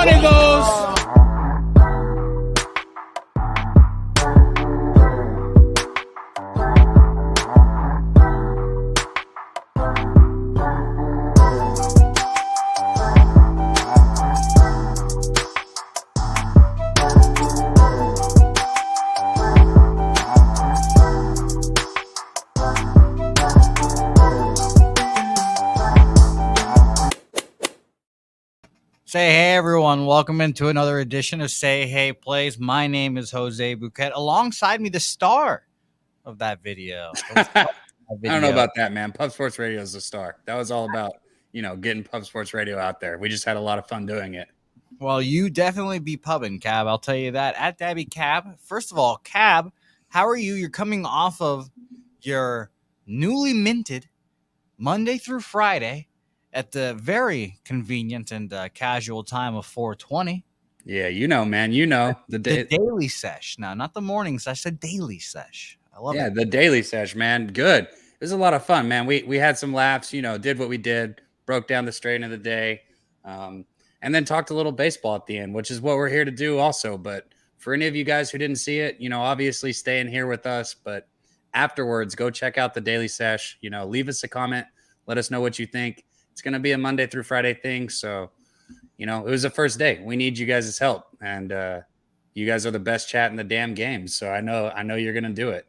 on it goes. Say hey everyone, welcome into another edition of Say Hey Plays. My name is Jose Bouquett. Alongside me, the star of that video. I don't know about that, man. Pub Sports Radio is the star. That was all about, getting Pub Sports Radio out there. We just had a lot of fun doing it. Well, you definitely be pubbing, Cab. I'll tell you that. At Dabby Cab. First of all, Cab, how are you? You're coming off of your newly minted Monday through Friday at the very convenient and casual time of 4:20. Yeah, man. The daily sesh. Now, not the morning sesh, the daily sesh. I love it. Yeah, the daily sesh, man. Good. It was a lot of fun, man. We had some laughs, did what we did, broke down the strain of the day, and then talked a little baseball at the end, which is what we're here to do also. But for any of you guys who didn't see it, obviously stay in here with us. But afterwards, go check out the daily sesh. Leave us a comment. Let us know what you think. It's going to be a Monday through Friday thing. So, it was the first day. We need you guys' help. And you guys are the best chat in the damn game. So I know you're going to do it.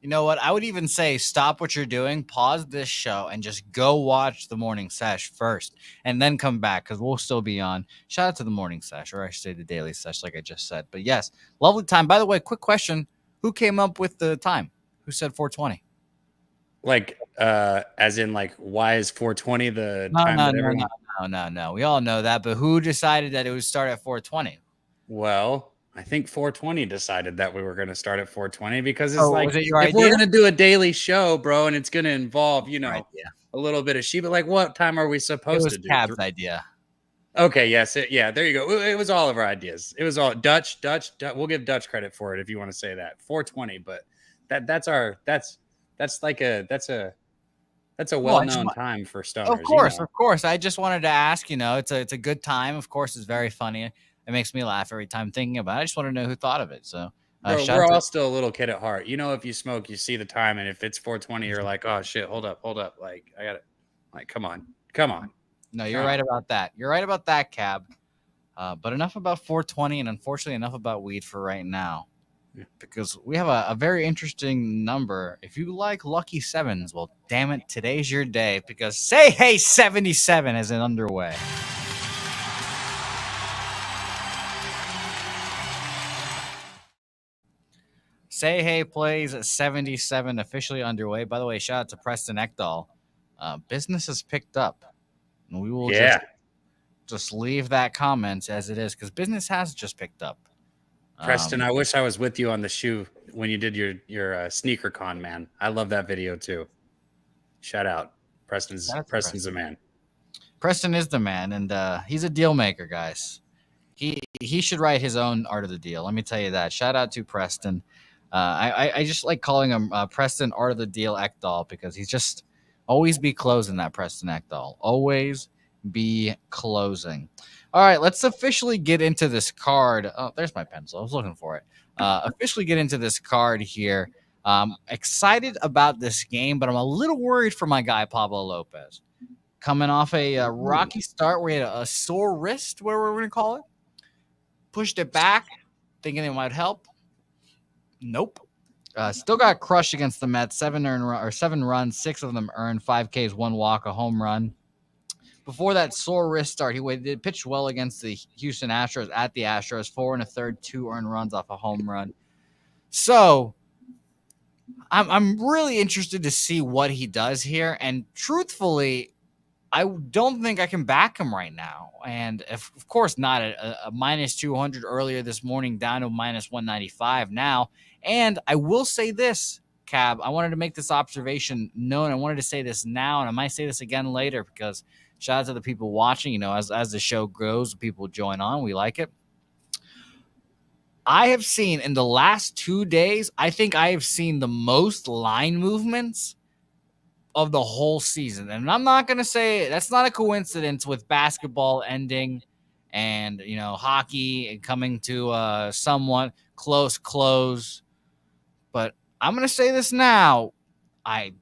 You know what? I would even say stop what you're doing, pause this show, and just go watch the morning sesh first, and then come back because we'll still be on. Shout out to the morning sesh, or I should say the daily sesh, like I just said. But yes, lovely time. By the way, quick question. Who came up with the time? Who said 4:20? Like, as in, like, why is 4:20 the time that everyone... No. We all know that, but who decided that it would start at 4:20? Well, I think 420 decided that we were going to start at 420 because it's was it your if idea? We're going to do a daily show, bro, and it's going to involve, a little bit of Sheba. Like, what time are we supposed to do? It was Cab's idea. Okay, yes. There you go. It was all of our ideas. It was all Dutch. We'll give Dutch credit for it if you want to say that. 420, but that's a well-known time for stoners. Of course. I just wanted to ask, it's a good time. Of course, it's very funny. It makes me laugh every time thinking about it. I just want to know who thought of it. So we're all still a little kid at heart. If you smoke, you see the time, and if it's 4:20, you're like, oh shit, hold up. Like, I got it. Like, come on. No, you're right about that. You're right about that, Cab. But enough about 4:20, and unfortunately enough about weed for right now. Yeah. Because we have a very interesting number. If you like lucky sevens, well, damn it, today's your day. Because Say Hey 77 is underway. Say Hey Plays 77 officially underway. By the way, shout out to Preston Ekdahl. Business has picked up. And we will just leave that comment as it is because business has just picked up. Preston, I wish I was with you on the shoe when you did your sneaker con, man. I love that video too. Shout out. Preston's the man. Preston is the man, and he's a deal maker, guys. He should write his own art of the deal. Let me tell you that. Shout out to Preston. I just like calling him Preston Art of the Deal Ekdahl because he's just always be closing that Preston Ekdahl. Always be closing. All right, let's officially get into this card. Oh, there's my pencil. I was looking for it. Officially get into this card here. Excited about this game, but I'm a little worried for my guy, Pablo Lopez. Coming off a rocky start where he had a sore wrist, where we're going to call it. Pushed it back, thinking it might help. Nope. Still got crushed against the Mets. 7 runs, 6 of them earned, 5 Ks, 1 walk, a home run. Before that sore wrist start, he did pitch well against the Houston Astros at the Astros. 4 1/3, 2 earned runs off a home run. So I'm really interested to see what he does here. And truthfully, I don't think I can back him right now. And of course not a minus 200 earlier this morning, down to minus 195 now. And I will say this, Cab, I wanted to make this observation known. I wanted to say this now, and I might say this again later because shout out to the people watching. You know, as the show grows, people join on. We like it. I have seen in the last 2 days, I think I have seen the most line movements of the whole season. And I'm not going to say that's not a coincidence with basketball ending and hockey coming to a somewhat close close. But I'm gonna say this now.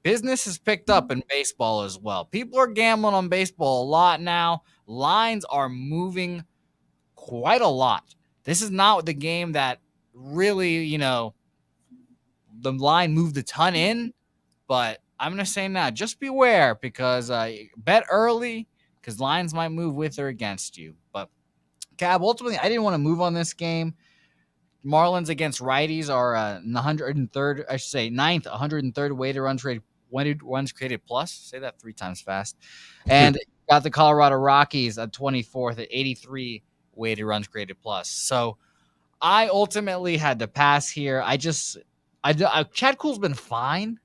Business has picked up in baseball as well. People are gambling on baseball a lot now. Lines are moving quite a lot. This is not the game that really, the line moved a ton in, but I'm going to say now, just beware because bet early because lines might move with or against you. But Cab, ultimately, I didn't want to move on this game. Marlins against righties are 103rd, I should say, ninth, 103rd weighted runs created plus. Say that 3 times fast. And got the Colorado Rockies at 24th at 83 weighted runs created plus. So I ultimately had to pass here. Chad Kuhl's been fine,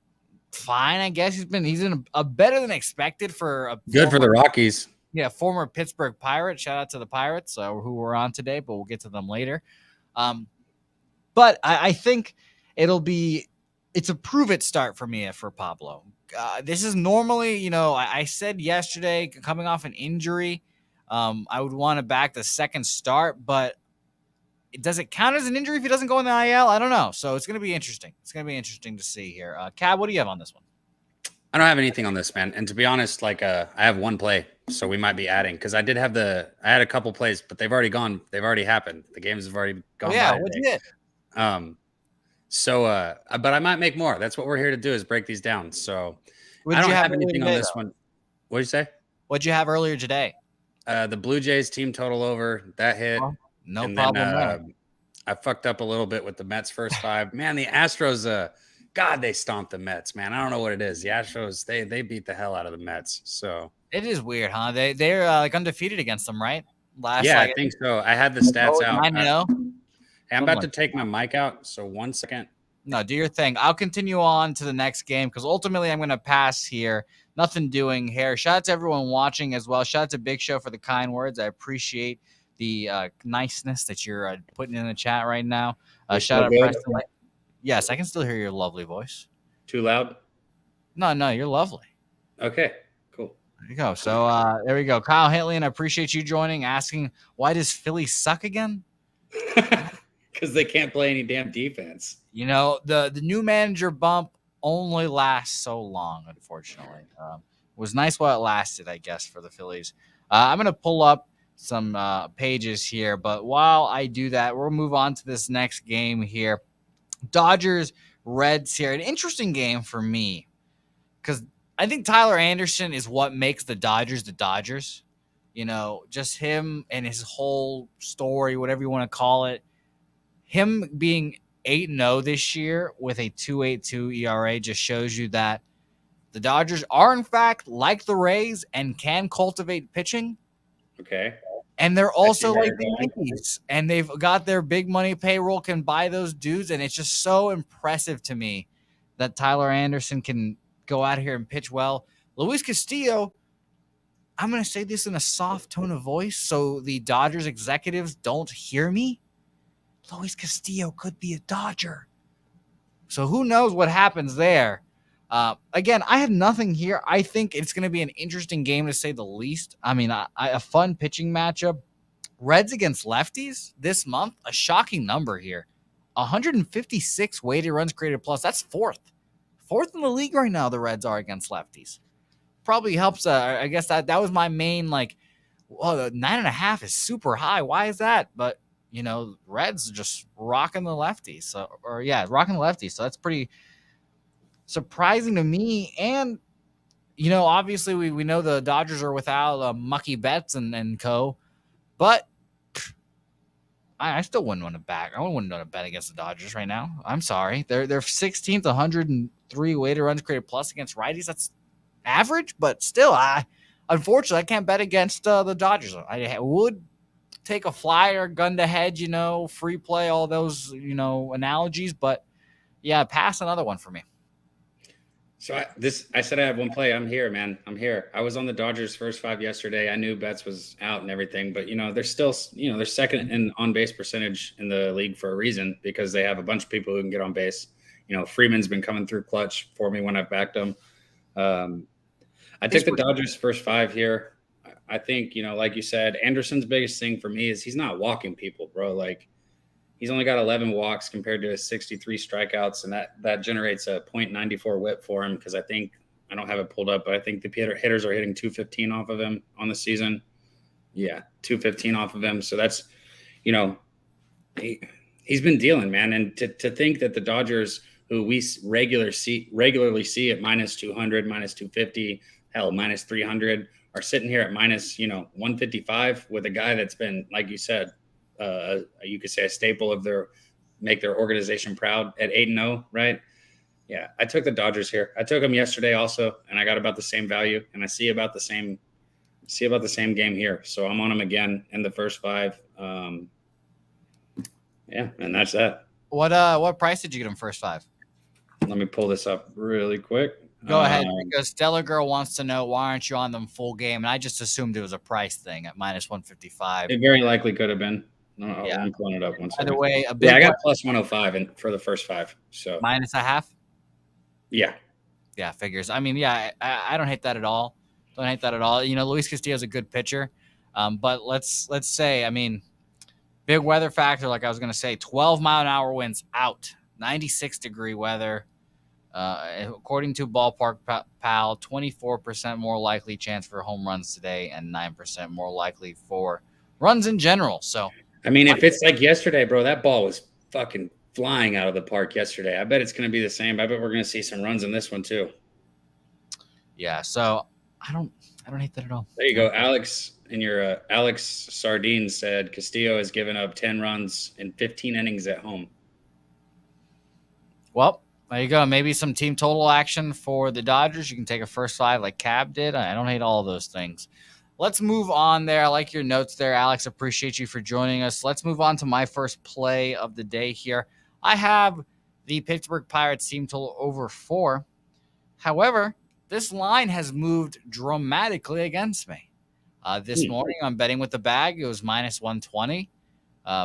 I guess. He's in a better than expected for a Good for the Rockies. Yeah, former Pittsburgh Pirate. Shout out to the Pirates who were on today, but we'll get to them later. But I think it's a prove it start for me for Pablo. This is normally, I said yesterday, coming off an injury, I would want to back the second start, but does it count as an injury if he doesn't go in the IL? I don't know. So it's going to be interesting. It's going to be interesting to see here. Cab, what do you have on this one? I don't have anything on this, man. And to be honest, I have one play, so we might be adding because I had a couple plays, but they've already gone. They've already happened. The games have already gone. Yeah, what'd you get? But I might make more. That's what we're here to do is break these down. So I don't have anything on this one. What'd you say? What'd you have earlier today? The Blue Jays team total over that hit. Oh, no problem. I fucked up a little bit with the Mets first 5. Man, the Astros, God, they stomped the Mets, man. I don't know what it is. The Astros, they beat the hell out of the Mets. So it is weird, huh? They're undefeated against them, right? I think so. I had the stats out. 9-0. I'm about to take my mic out, so 1 second. No, do your thing. I'll continue on to the next game because ultimately I'm going to pass here. Nothing doing here. Shout out to everyone watching as well. Shout out to Big Show for the kind words. I appreciate the niceness that you're putting in the chat right now. Shout out Preston. Yes, I can still hear your lovely voice. Too loud? No, you're lovely. Okay, cool. There you go. So there we go. Kyle Hitley, I appreciate you joining, asking, why does Philly suck again? Because they can't play any damn defense. The new manager bump only lasts so long, unfortunately. It was nice while it lasted, I guess, for the Phillies. I'm going to pull up some pages here, but while I do that, we'll move on to this next game here. Dodgers Reds here. An interesting game for me because I think Tyler Anderson is what makes the Dodgers the Dodgers. Just him and his whole story, whatever you want to call it. Him being 8-0 this year with a 2.82 ERA just shows you that the Dodgers are, in fact, like the Rays and can cultivate pitching. Okay. And they're also like the Yankees, and they've got their big money payroll, can buy those dudes, and it's just so impressive to me that Tyler Anderson can go out here and pitch well. Luis Castillo, I'm going to say this in a soft tone of voice so the Dodgers executives don't hear me. Luis Castillo could be a Dodger. So who knows what happens there. Again, I have nothing here. I think it's going to be an interesting game to say the least. I mean, a fun pitching matchup. Reds against lefties this month, a shocking number here. 156 weighted runs created plus. That's fourth in the league right now. The Reds are against lefties. Probably helps. I guess that was my main, the 9.5 is super high. Why is that? But Reds are just rocking the lefties. Rocking the lefties. So that's pretty surprising to me. And, obviously we know the Dodgers are without Mookie Betts and co. But I still wouldn't want to back. I wouldn't want to bet against the Dodgers right now. I'm sorry. They're 16th, 103 weighted runs created plus against righties. That's average, but still, unfortunately, I can't bet against the Dodgers. I would take a flyer, gun to head, free play, all those, analogies. But, yeah, pass another one for me. So I said I have one play. I'm here, man. I'm here. I was on the Dodgers first 5 yesterday. I knew Betts was out and everything, but they're still, they're second in on base percentage in the league for a reason because they have a bunch of people who can get on base. Freeman's been coming through clutch for me when I've backed them. I took the Dodgers first 5 here. I think, like you said, Anderson's biggest thing for me is he's not walking people, bro. Like, he's only got 11 walks compared to his 63 strikeouts, and that generates a .94 WHIP for him because I don't have it pulled up, but I think the hitters are hitting 215 off of him on the season. Yeah, 215 off of him. So that's, you know, he's been dealing, man. And to think that the Dodgers, who we regularly see at minus 200, minus 250, hell, minus 300, are sitting here at minus 155 with a guy that's been, like you said, you could say a staple of make their organization proud at 8-0, right? Yeah, I took the Dodgers here. I took them yesterday also, and I got about the same value, and I see about the same game here. So I'm on them again in the first 5. Yeah, and that's that. What price did you get them first 5? Let me pull this up really quick. Go ahead, because Stellar Girl wants to know why aren't you on them full game, and I just assumed it was a price thing at minus 155. It very likely could have been. No, I'm pulling it up one second. By the way, I got plus 105 for the first 5. So minus a half. Yeah, figures. I mean, I don't hate that at all. Don't hate that at all. Luis Castillo's a good pitcher, but let's say, I mean, big weather factor, like I was going to say, 12-mile-an-hour winds out, 96-degree weather. According to Ballpark Pal, 24% more likely chance for home runs today and 9% more likely for runs in general. So, I mean, if it's like yesterday, bro, that ball was fucking flying out of the park yesterday. I bet it's going to be the same. I bet we're going to see some runs in this one too. Yeah, so I don't hate that at all. There you go, Alex. And your Alex Sardine said Castillo has given up 10 runs in 15 innings at home. Well, there you go. Maybe some team total action for the Dodgers. You can take a first 5 like Cab did. I don't hate all of those things. Let's move on there. I like your notes there, Alex. Appreciate you for joining us. Let's move on to my first play of the day here. I have the Pittsburgh Pirates team total over 4. However, this line has moved dramatically against me. This morning, I'm betting with the bag. It was minus 120,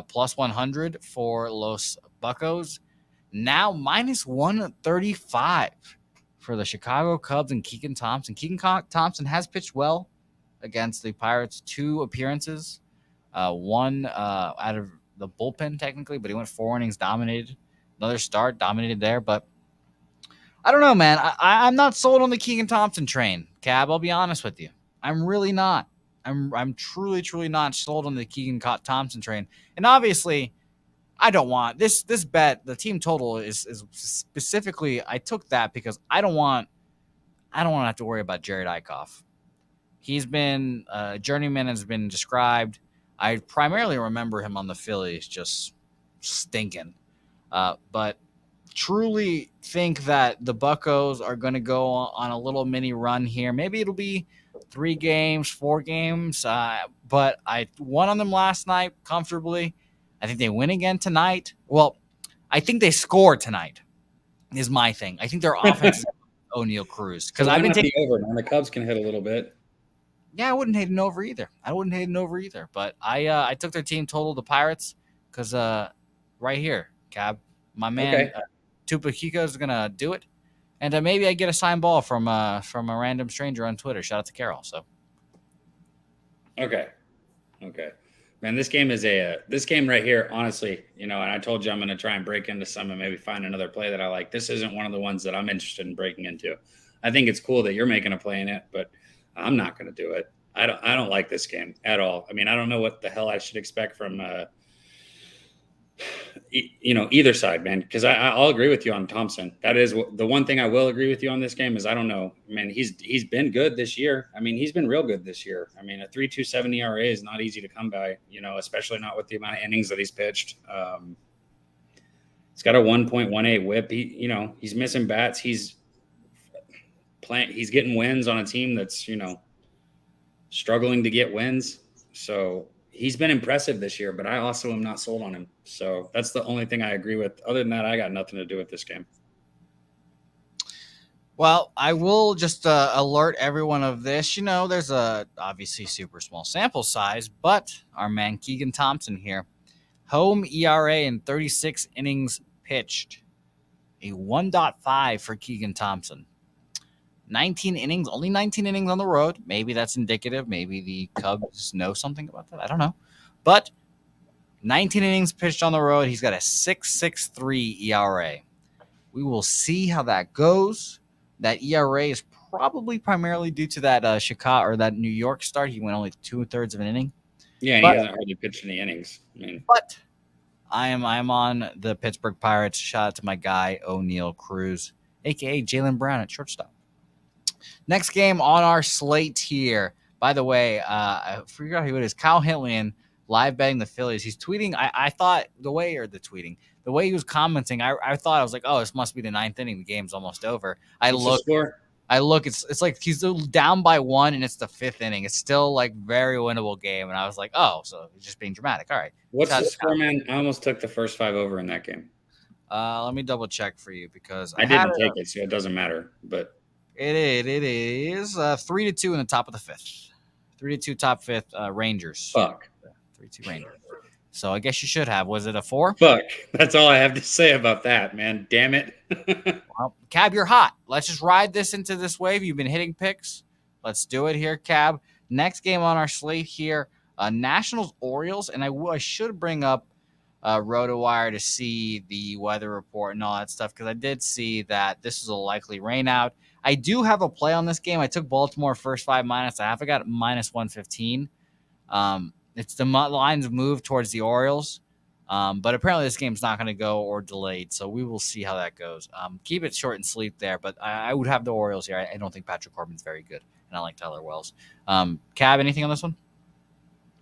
plus 100 for Los Buccos. Now minus 135 for the Chicago Cubs and Keegan Thompson. Keegan Thompson has pitched well against the Pirates, 2 appearances, one out of the bullpen technically, but he went 4 innings, dominated. Another start, dominated there, but I don't know, man. I'm not sold on the Keegan Thompson train, Cab. I'll be honest with you. I'm really not. I'm truly, truly not sold on the Keegan Thompson train. And obviously, I don't want this bet. The team total is specifically. I took that because I don't want to have to worry about Jared Eichhoff. He's been journeyman has been described. I primarily remember him on the Phillies just stinking, but truly think that the Buccos are going to go on a little mini run here. Maybe it'll be 3 games, 4 games, but I won on them last night comfortably. I think they win again tonight. Well, I think they score tonight is my thing. I think their offense is O'Neal Cruz. Because I've been taking over, man. The Cubs can hit a little bit. Yeah, I wouldn't hate an over either. But I took their team total, the Pirates, because right here, Cab, my man, Tupa Kiko is gonna do it, and maybe I get a signed ball from a random stranger on Twitter. Shout out to Carol. So, okay, man, this game is this game right here. Honestly, and I told you I'm gonna try and break into some and maybe find another play that I like. This isn't one of the ones that I'm interested in breaking into. I think it's cool that you're making a play in it, but I'm not gonna do it. I don't like this game at all. I mean, I don't know what the hell I should expect from either side, man, because I'll agree with you on Thompson. That is the one thing I will agree with you on this game is I don't know, man. He's been good this year. I mean, he's been real good this year. I mean, a 3.27 ERA is not easy to come by, especially not with the amount of innings that he's pitched. He's got a 1.18 WHIP. He's missing bats. He's getting wins on a team that's struggling to get wins. So he's been impressive this year, but I also am not sold on him. So that's the only thing I agree with. Other than that, I got nothing to do with this game. Well, I will just alert everyone of this. There's a obviously super small sample size, but our man Keegan Thompson here, home ERA in 36 innings pitched, a 1.5 for Keegan Thompson. 19 innings, only 19 innings on the road. Maybe that's indicative. Maybe the Cubs know something about that. I don't know. But 19 innings pitched on the road. He's got a 6.63 ERA. We will see how that goes. That ERA is probably primarily due to that Chicago or that New York start. He went only 2/3 of an inning. Yeah, and he hasn't hardly pitched any innings. But I'm on the Pittsburgh Pirates. Shout out to my guy O'Neal Cruz, aka Jaylen Brown at shortstop. Next game on our slate here. By the way, I forgot who it is. Kyle Hintley live betting the Phillies. He's tweeting. I thought the way he was commenting, I thought I was like, oh, this must be the ninth inning. The game's almost over. I look. It's like he's down by 1 and it's the 5th inning. It's still like very winnable game. And I was like, oh, so he's just being dramatic. All right. What's the score, man? I almost took the first 5 over in that game. Let me double check for you because I didn't take it, so it doesn't matter. But it is 3-2 in the top of the 5th. 3-2 top 5th Rangers. Fuck. 3-2 Rangers. So I guess you should have. Was it a 4? Fuck. That's all I have to say about that, man. Damn it. Well, Cab, you're hot. Let's just ride this into this wave. You've been hitting picks. Let's do it here, Cab. Next game on our slate here, Nationals Orioles, and I should bring up RotoWire to see the weather report and all that stuff because I did see that this is a likely rain out. I do have a play on this game. I took Baltimore first 5 -1/2. I got -115. It's the lines move towards the Orioles, but apparently this game's not going to go or delayed, so we will see how that goes. Keep it short and sweet there, but I would have the Orioles here. I don't think Patrick Corbin's very good, and I like Tyler Wells. Cab, anything on this one?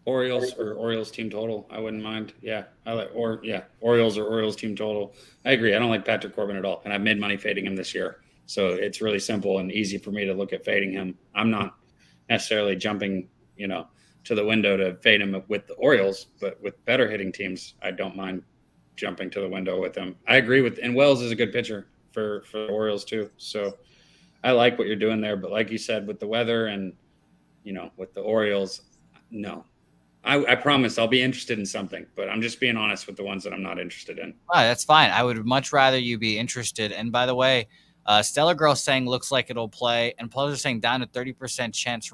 Orioles team total. I wouldn't mind. Yeah, Orioles or Orioles team total. I agree. I don't like Patrick Corbin at all, and I've made money fading him this year, so it's really simple and easy for me to look at fading him. I'm not necessarily jumping, to the window to fade him with the Orioles, but with better hitting teams, I don't mind jumping to the window with him. I agree and Wells is a good pitcher for the Orioles too. So I like what you're doing there, but like you said, with the weather and, with the Orioles, no. I promise I'll be interested in something, but I'm just being honest with the ones that I'm not interested in. All right, that's fine. I would much rather you be interested. And by the way, Stellar Girl saying looks like it'll play, and Pleasure saying down to 30% chance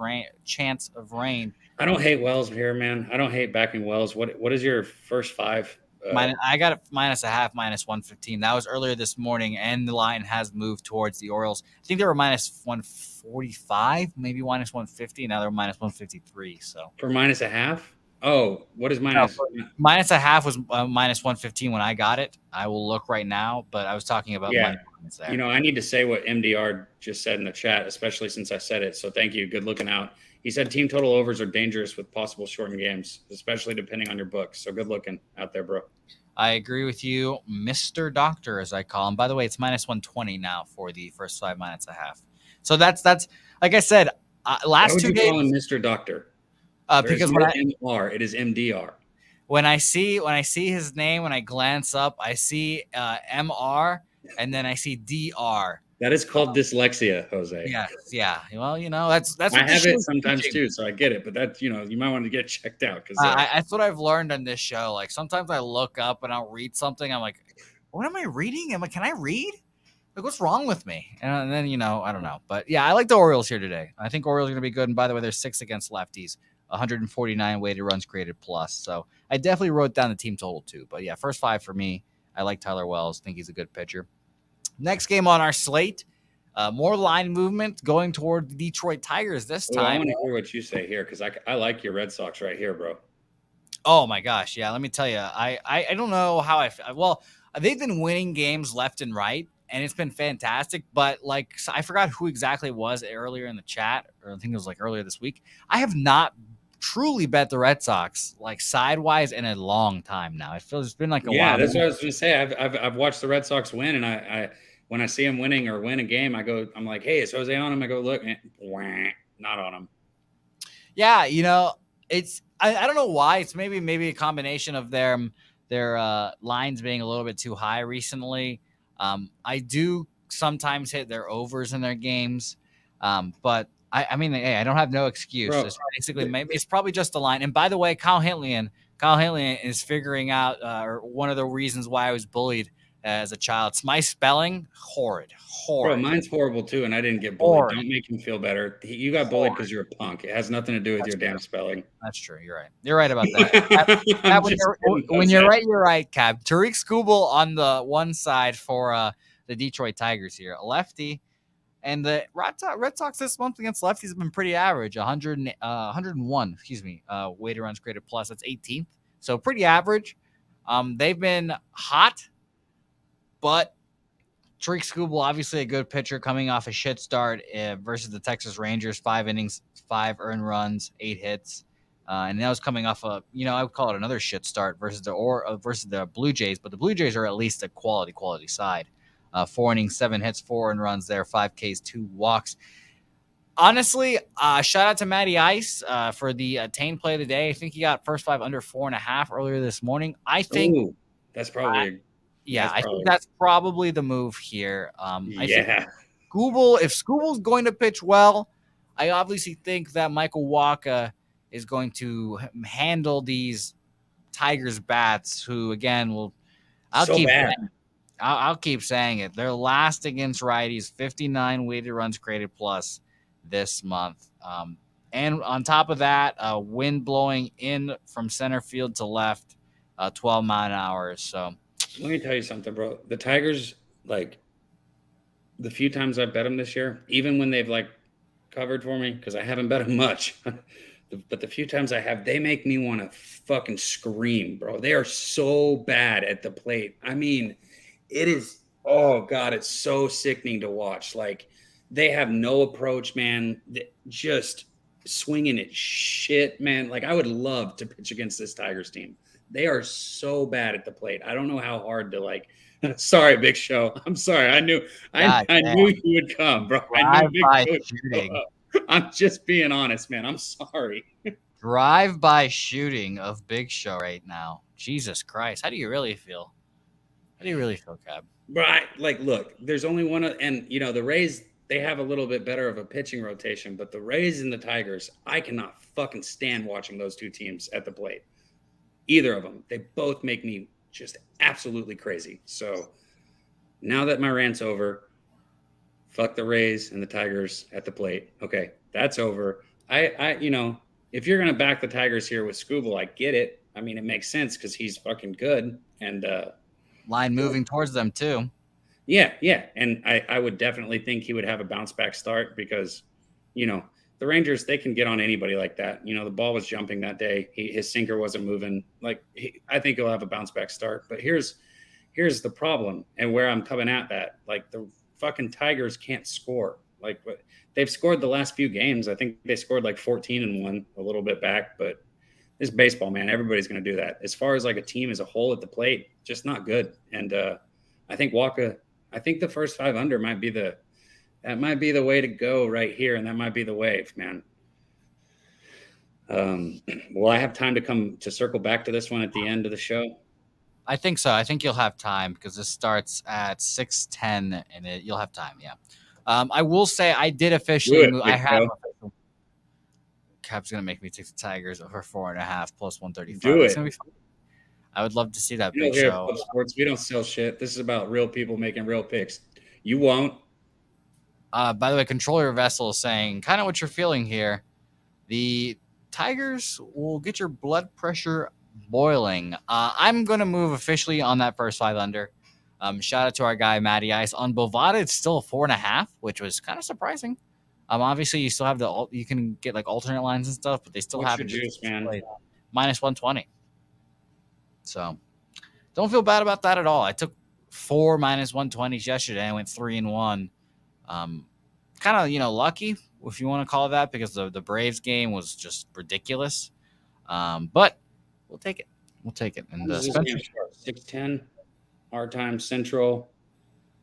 of rain. I don't hate Wells here, man. I don't hate backing Wells. What is your first 5? I got it -0.5, -115. That was earlier this morning, and the line has moved towards the Orioles. I think they were -145, maybe -150. Now they're -153. So for -0.5. Oh, what is minus? No, -0.5 was -115 when I got it. I will look right now, but I was talking about there. I need to say what MDR just said in the chat, especially since I said it. So thank you. Good looking out. He said team total overs are dangerous with possible shortened games, especially depending on your book. So good looking out there, bro. I agree with you, Mr. Doctor, as I call him. By the way, it's -120 now for the first 5 -1/2. So that's like I said, last 2 games. Call him Mr. Doctor? Because when MR, it is MDR. When I see his name, when I glance up, I see MR, and then I see DR. That is called dyslexia, Jose. Yeah. Well, that's. I have it sometimes too, so I get it. But that's you might want to get checked out because that's what I've learned on this show. Like sometimes I look up and I'll read something. I'm like, what am I reading? Can I read? Like, what's wrong with me? And then I don't know. But yeah, I like the Orioles here today. I think Orioles are going to be good. And by the way, they're 6 against lefties. 149 weighted runs created plus. So I definitely wrote down the team total too. But yeah, first 5 for me. I like Tyler Wells. Think he's a good pitcher. Next game on our slate, more line movement going toward the Detroit Tigers this time. I want to hear what you say here because I like your Red Sox right here, bro. Oh my gosh, yeah. Let me tell you, I don't know how well, they've been winning games left and right, and it's been fantastic. But I forgot who exactly it was earlier in the chat, or I think it was earlier this week. I have not truly bet the Red Sox sidewise in a long time now. It feels it's been a while. Yeah, that's what I was going to say. I've watched the Red Sox win, and I when I see them winning or win a game, I'm like, hey, is Jose on him? I go look, not on him. Yeah, it's I don't know why. It's maybe a combination of their lines being a little bit too high recently. I do sometimes hit their overs in their games, but. I mean, hey, I don't have no excuse. Bro, it's probably just the line. And by the way, Kyle Hintley is figuring out one of the reasons why I was bullied as a child. My spelling, horrid. Bro, mine's horrible too, and I didn't get bullied. Horrid. Don't make him feel better. You got bullied because you're a punk. It has nothing to do with That's your damn true. spelling. That's true. You're right. You're right about that. I'm When just you're, kidding, when Jose. you're right, you're right, Cab. Tariq Skubal on the one side for the Detroit Tigers here, a lefty. And the Red Sox this month against lefties have been pretty average, 101, weighted runs created plus. That's 18th. So pretty average. They've been hot, but Tariq Skubal, obviously a good pitcher coming off a shit start versus the Texas Rangers, 5 innings, 5 earned runs, 8 hits. And that was coming off I would call it another shit start versus the Blue Jays, but the Blue Jays are at least a quality side. 4 innings, 7 hits, 4 earned runs there, 5 Ks, 2 walks. Honestly, shout out to Matty Ice for the attained play of the day. I think he got first 5 under 4.5 earlier this morning. I think that's probably I think that's probably the move here. I think if Skubal's going to pitch well, I obviously think that Michael Wacha is going to handle these Tigers bats, who again I'll keep saying it. They're last against righties, 59 weighted runs created plus this month. And on top of that, wind blowing in from center field to left, 12 mile an hour. So let me tell you something, bro. The Tigers, like, the few times I've bet them this year, even when they've like covered for me, because I haven't bet them much, but the few times I have, they make me want to fucking scream, bro. They are so bad at the plate. I mean, it is, oh God, it's so sickening to watch. Like, they have no approach, man. Just swinging at shit, man. Like, I would love to pitch against this Tigers team. They are so bad at the plate. I don't know how hard to like. Sorry, Big Show. I'm sorry. I knew you would come, bro. I knew shooting. I'm just being honest, man. I'm sorry. Drive-by shooting of Big Show right now. Jesus Christ. How do you really feel? How do you really feel, Cab? Right. Like, look, there's only one. And, the Rays, they have a little bit better of a pitching rotation. But the Rays and the Tigers, I cannot fucking stand watching those two teams at the plate. Either of them. They both make me just absolutely crazy. So now that my rant's over, fuck the Rays and the Tigers at the plate. Okay, that's over. I if you're gonna back the Tigers here with Skubal, I get it. I mean, it makes sense because he's fucking good and line moving towards them too. Yeah, and I would definitely think he would have a bounce back start because, the Rangers, they can get on anybody like that. The ball was jumping that day. His sinker wasn't moving. I think he'll have a bounce back start. But here's the problem and where I'm coming at that. Like, the fucking Tigers can't score. Like, they've scored the last few games. I think they scored like 14-1 a little bit back. But this baseball, man, everybody's going to do that. As far as like a team as a whole at the plate, just not good. And I think the first 5 under might be the way to go right here, and that might be the wave, man. Will I have time to circle back to this one at the end of the show? I think so. I think you'll have time because this starts at 6:10, and you'll have time. Yeah. I will say I did officially move. I have. Cap's gonna make me take the Tigers over 4.5 plus 135. Do it. It's gonna be fun. I would love to see that Big Show. Sports, we don't sell shit. This is about real people making real picks. You won't. By the way, Controller Vessel is saying kind of what you're feeling here. The Tigers will get your blood pressure boiling. I'm going to move officially on that first 5 under. Shout out to our guy, Matty Ice. On Bovada, it's still 4.5, which was kind of surprising. Obviously, you still have you can get like alternate lines and stuff, but they still have juice, man. Minus 120. So don't feel bad about that at all. I took 4 minus 120s yesterday. I went 3-1. Kind of, lucky, if you want to call it that, because the Braves game was just ridiculous. But we'll take it. And 6:10 our time Central.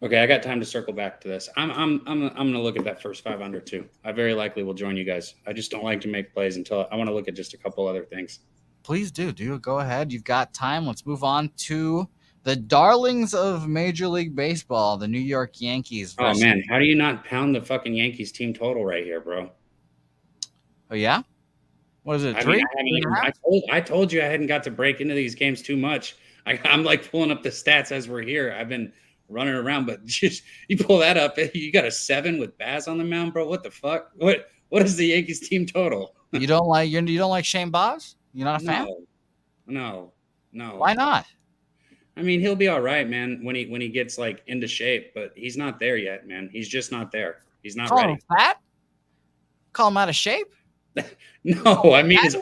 Okay, I got time to circle back to this. I'm gonna look at that first 5 under too. I very likely will join you guys. I just don't like to make plays until I want to look at just a couple other things. Please do. Go ahead. You've got time. Let's move on to the darlings of Major League Baseball, the New York Yankees. Oh, man. How do you not pound the fucking Yankees team total right here, bro? Oh, yeah? What is it, 3? I told you I hadn't got to break into these games too much. I'm like pulling up the stats as we're here. I've been running around, but just you pull that up, you got a 7 with Baz on the mound, bro. What the fuck? What is the Yankees team total? You don't like Shane Baz? You're not a fan? No, no, Why no. not? I mean, he'll be all right, man, when he gets like into shape, but he's not there yet, man. He's just not there. He's not Call him ready. fat? Call him out of shape? No, I mean his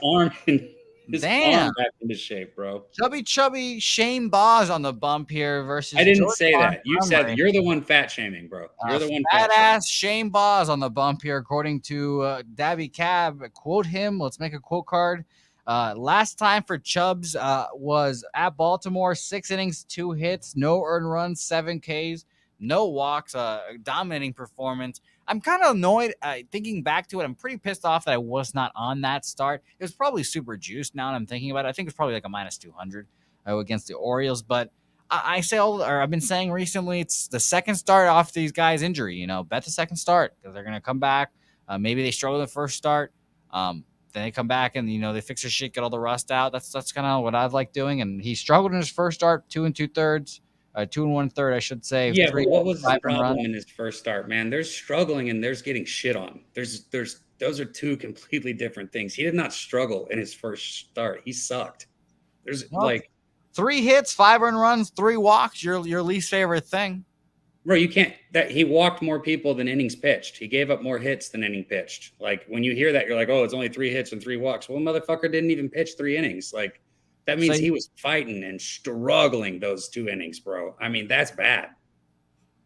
Damn. arm back into shape, bro. Chubby Shane Baz on the bump here versus I didn't George say that. You said Montgomery. that. You're the one fat shaming, bro. You're the one fat Fat shaming. ass Shane Baz on the bump here, according to Dabby Cab. Quote him. Let's make a quote card. Last time for Chubbs was at Baltimore, 6 innings, 2 hits, no earned runs, 7 Ks, no walks, dominating performance. I'm kind of annoyed thinking back to it. I'm pretty pissed off that I was not on that start. It was probably super juiced now that I'm thinking about it. I think it's probably like a minus 200 against the Orioles, but I've been saying recently, it's the second start off these guys' injury. You know, bet the second start because they're gonna come back. Maybe they struggle the first start. Then they come back and they fix their shit, get all the rust out. That's kind of what I've liked doing. And he struggled in his first start, 2 2/3, 2 1/3, I should say. Yeah, 3 but what was his 5 and run. problem in his first start, man? There's struggling and there's getting shit on. There's those are two completely different things. He did not struggle in his first start. He sucked. There's Well, like 3 hits, 5 earned runs, 3 walks. Your least favorite thing. bro, you can't that he walked more people than innings pitched. He gave up more hits than inning pitched. Like when you hear that, you're like, oh, it's only 3 hits and 3 walks. Well, motherfucker didn't even pitch 3 innings. Like that means So he was fighting and struggling those 2 innings, bro. I mean, that's bad.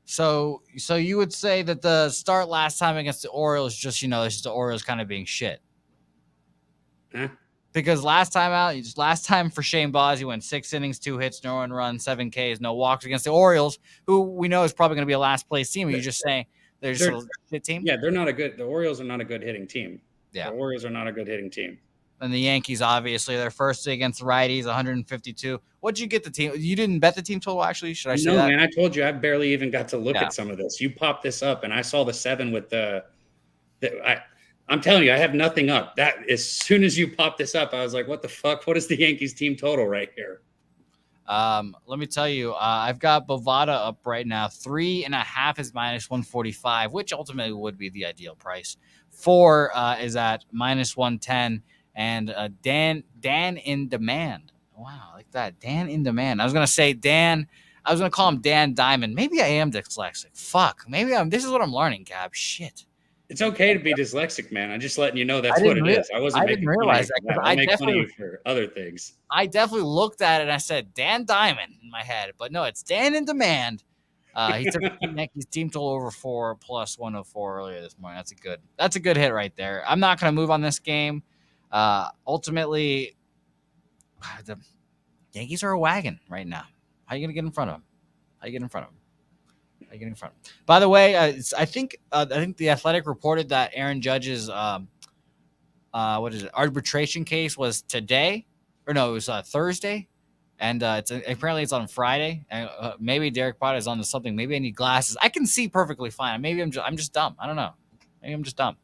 So you would say that the start last time against the Orioles, it's just the Orioles kind of being shit. Huh? Because last time for Shane Baz, he went 6 innings, 2 hits, no earned runs, 7 Ks, no walks against the Orioles, who we know is probably going to be a last place team. Are you just saying they're just a shit team? Yeah, the Orioles are not a good hitting team. Yeah. The Orioles are not a good hitting team. And the Yankees, obviously, their first against righties, 152. What'd you get the team? You didn't bet the team total, actually? Should I say that? No, man, I told you I barely even got to look at some of this. You popped this up, and I saw the 7 with I'm telling you, I have nothing up. That as soon as you popped this up, I was like, what the fuck? What is the Yankees team total right here? Let me tell you, I've got Bovada up right now. 3.5 is minus 145, which ultimately would be the ideal price. 4 is at minus 110, and Dan in demand. Wow, I like that. Dan in demand. I was gonna say Dan. I was gonna call him Dan Diamond. Maybe I am dyslexic. Fuck. Maybe I'm. This is what I'm learning, Gab. Shit. It's okay to be dyslexic, man. I'm just letting you know that's what it is. I wasn't making realize fun that. of you. I'll make fun of you for other things. I definitely looked at it and I said Dan Diamond in my head, but no, it's Dan in demand. He took the Yankees team total over 4 plus 104 earlier this morning. That's a good hit right there. I'm not going to move on this game. Ultimately, the Yankees are a wagon right now. How are you going to get in front of them? By the way, I think the Athletic reported that Aaron Judge's arbitration case was today, or no, it was Thursday, and apparently it's on Friday. And maybe Derek Potter is onto something. Maybe I need glasses. I can see perfectly fine. Maybe I'm just dumb. I don't know. Maybe I'm just dumb.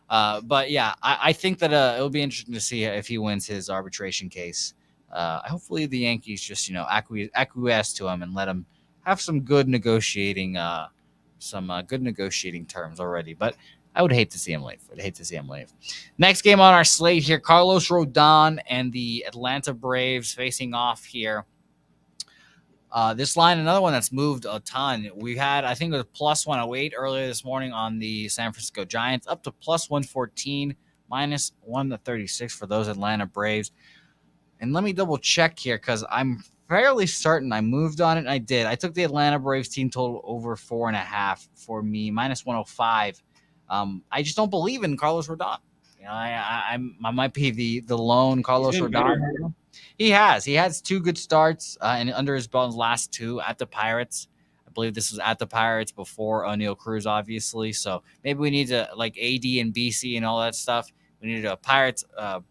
But yeah, I think that it'll be interesting to see if he wins his arbitration case. Hopefully the Yankees just acquiesce to him and let him have some good negotiating terms already. But I would hate to see him leave. Next game on our slate here, Carlos Rodon and the Atlanta Braves facing off here. This line, another one that's moved a ton. We had, I think it was plus 108 earlier this morning on the San Francisco Giants, up to plus 114, minus 136 for those Atlanta Braves. And let me double check here because I'm fairly certain I moved on it. And I did. I took the Atlanta Braves team total over 4.5 for me, minus 105. I just don't believe in Carlos Rodon. I might be the lone Carlos Rodon. He has 2 good starts and under his belt in his last 2 at the Pirates. I believe this was at the Pirates before O'Neal Cruz, obviously. So maybe we need to like AD and BC and all that stuff. We need a Pirates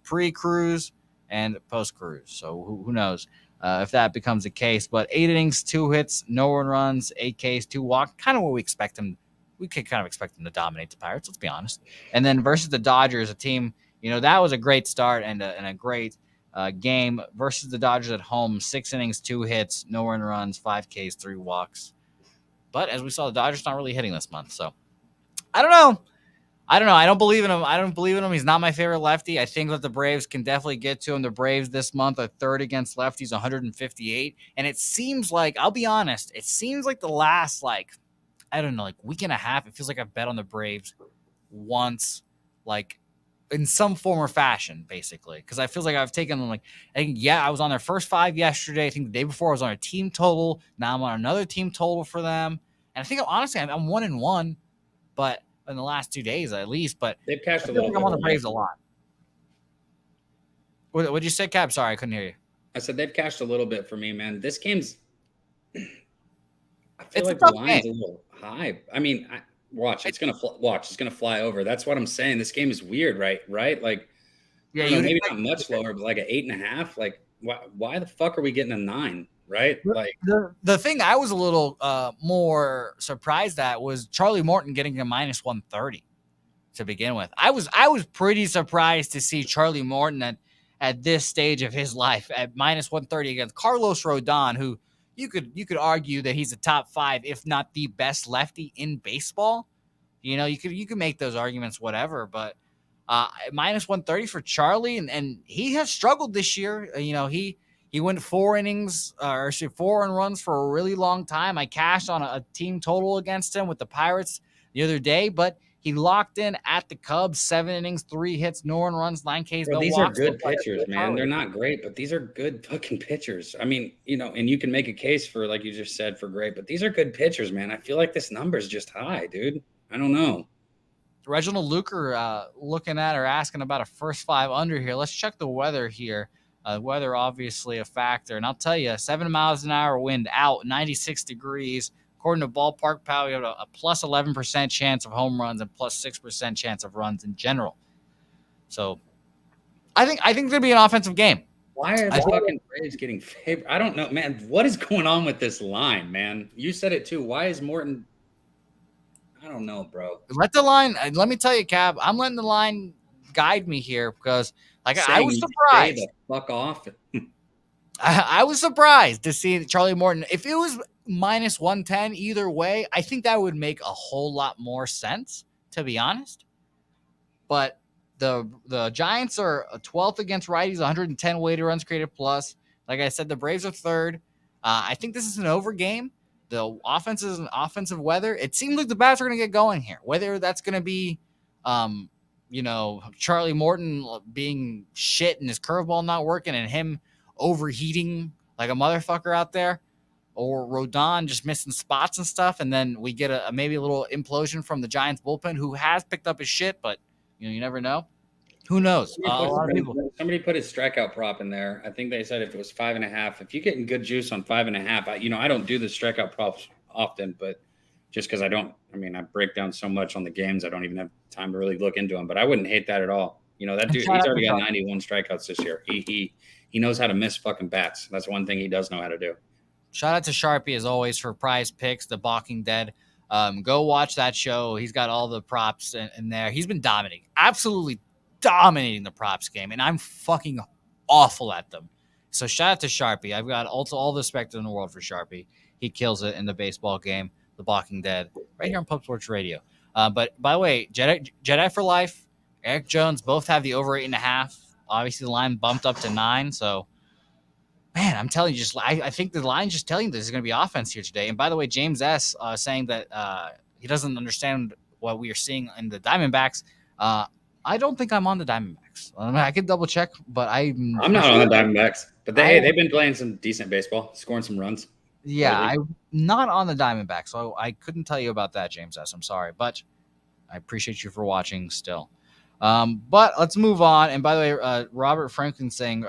pre-Cruz and post-Cruz. So who knows if that becomes the case. But 8 innings, 2 hits, no earned runs, 8 Ks, 2 walks. Kind of what we expect him. We could kind of expect him to dominate the Pirates. Let's be honest. And then versus the Dodgers, a team, that was a great start and a great game versus the Dodgers at home. 6 innings, 2 hits, no earned runs, 5 Ks, 3 walks. But as we saw, the Dodgers not really hitting this month. So I don't know. I don't believe in him. He's not my favorite lefty. I think that the Braves can definitely get to him. The Braves this month are third against lefties, 158. And it seems like, I'll be honest, it seems like the last, I don't know, week and a half, it feels like I've bet on the Braves once, in some form or fashion, basically. Because I feel like I've taken them, I was on their first 5 yesterday. I think the day before I was on a team total. Now I'm on another team total for them. And I think, honestly, I'm 1-1, but in the last 2 days at least. But they've cashed I a little bit. I'm on the Braves a lot. What'd you say, Cap? Sorry, I couldn't hear you. I said they've cashed a little bit for me, man. This game's, I feel It's like a the tough line's game. a little high. I mean, it's gonna fly over. That's what I'm saying. This game is weird, right? Like, Yeah, I don't know, maybe expect not much lower, but like an 8.5. Like, why the fuck are we getting a 9? Right? Like, the thing I was a little more surprised at was Charlie Morton getting a -130 to begin with. I was pretty surprised to see Charlie Morton at this stage of his life at -130 against Carlos Rodon, who you could argue that he's a top 5, if not the best lefty in baseball. You could make those arguments, whatever, but -130 for Charlie, and he has struggled this year. He went 4 innings, or 4 earned runs for a really long time. I cashed on a team total against him with the Pirates the other day, but he locked in at the Cubs, 7 innings, 3 hits, no earned runs, 9 Ks, bro, no these are walks. good pitchers, man. They're not great, but these are good fucking pitchers. I mean, and you can make a case for, like you just said, for great, but these are good pitchers, man. I feel like this number is just high, dude. I don't know. Reginald Luker looking at or asking about a first 5 under here. Let's check the weather here. Weather obviously a factor, and I'll tell you, 7 miles an hour wind out, 96 degrees. According to Ballpark Pal, we have a plus 11% chance of home runs and plus 6% chance of runs in general. So, I think it's gonna be an offensive game. Why are the fucking Braves getting favored? I don't know, man. What is going on with this line, man? You said it too. Why is Morton? I don't know, bro. Let the line. Let me tell you, Cab. I'm letting the line guide me here because, I was surprised. Stay the fuck off. I was surprised to see Charlie Morton. If it was -110 either way, I think that would make a whole lot more sense, to be honest. But the Giants are 12th against righties, 110 weighted runs created plus. Like I said, the Braves are third. I think this is an over game. The offense is an offensive weather. It seems like the bats are going to get going here. Whether that's going to be, Charlie Morton being shit and his curveball not working and him overheating like a motherfucker out there, or Rodon just missing spots and stuff, and then we get maybe a little implosion from the Giants bullpen, who has picked up his shit, but you never know. Who knows? A lot of people. Somebody put his strikeout prop in there. I think they said if it was 5.5, if you're getting good juice on 5.5, I don't do the strikeout props often, but just because I break down so much on the games, I don't even have time to really look into them. But I wouldn't hate that at all. That dude, he's already got 91 strikeouts this year. He knows how to miss fucking bats. That's one thing he does know how to do. Shout out to Sharpie as always for Prize Picks, The Walking Dead. Go watch that show. He's got all the props in there. He's been dominating, absolutely dominating the props game, and I'm fucking awful at them. So shout out to Sharpie. I've got also all the respect in the world for Sharpie. He kills it in the baseball game, The Walking Dead, right here on Pub Sports Radio. But by the way, Jedi for Life, Eric Jones both have the over 8.5. Obviously, the line bumped up to 9. So, man, I'm telling you, I think the line's just telling you there's going to be offense here today. And by the way, James S. Saying that he doesn't understand what we are seeing in the Diamondbacks. I don't think I'm on the Diamondbacks. I could double check, but I'm not on the Diamondbacks. But they've been playing some decent baseball, scoring some runs. Yeah, I'm not on the Diamondbacks, so I couldn't tell you about that, James S. I'm sorry, but I appreciate you for watching still. But let's move on. And by the way, Robert Franklin saying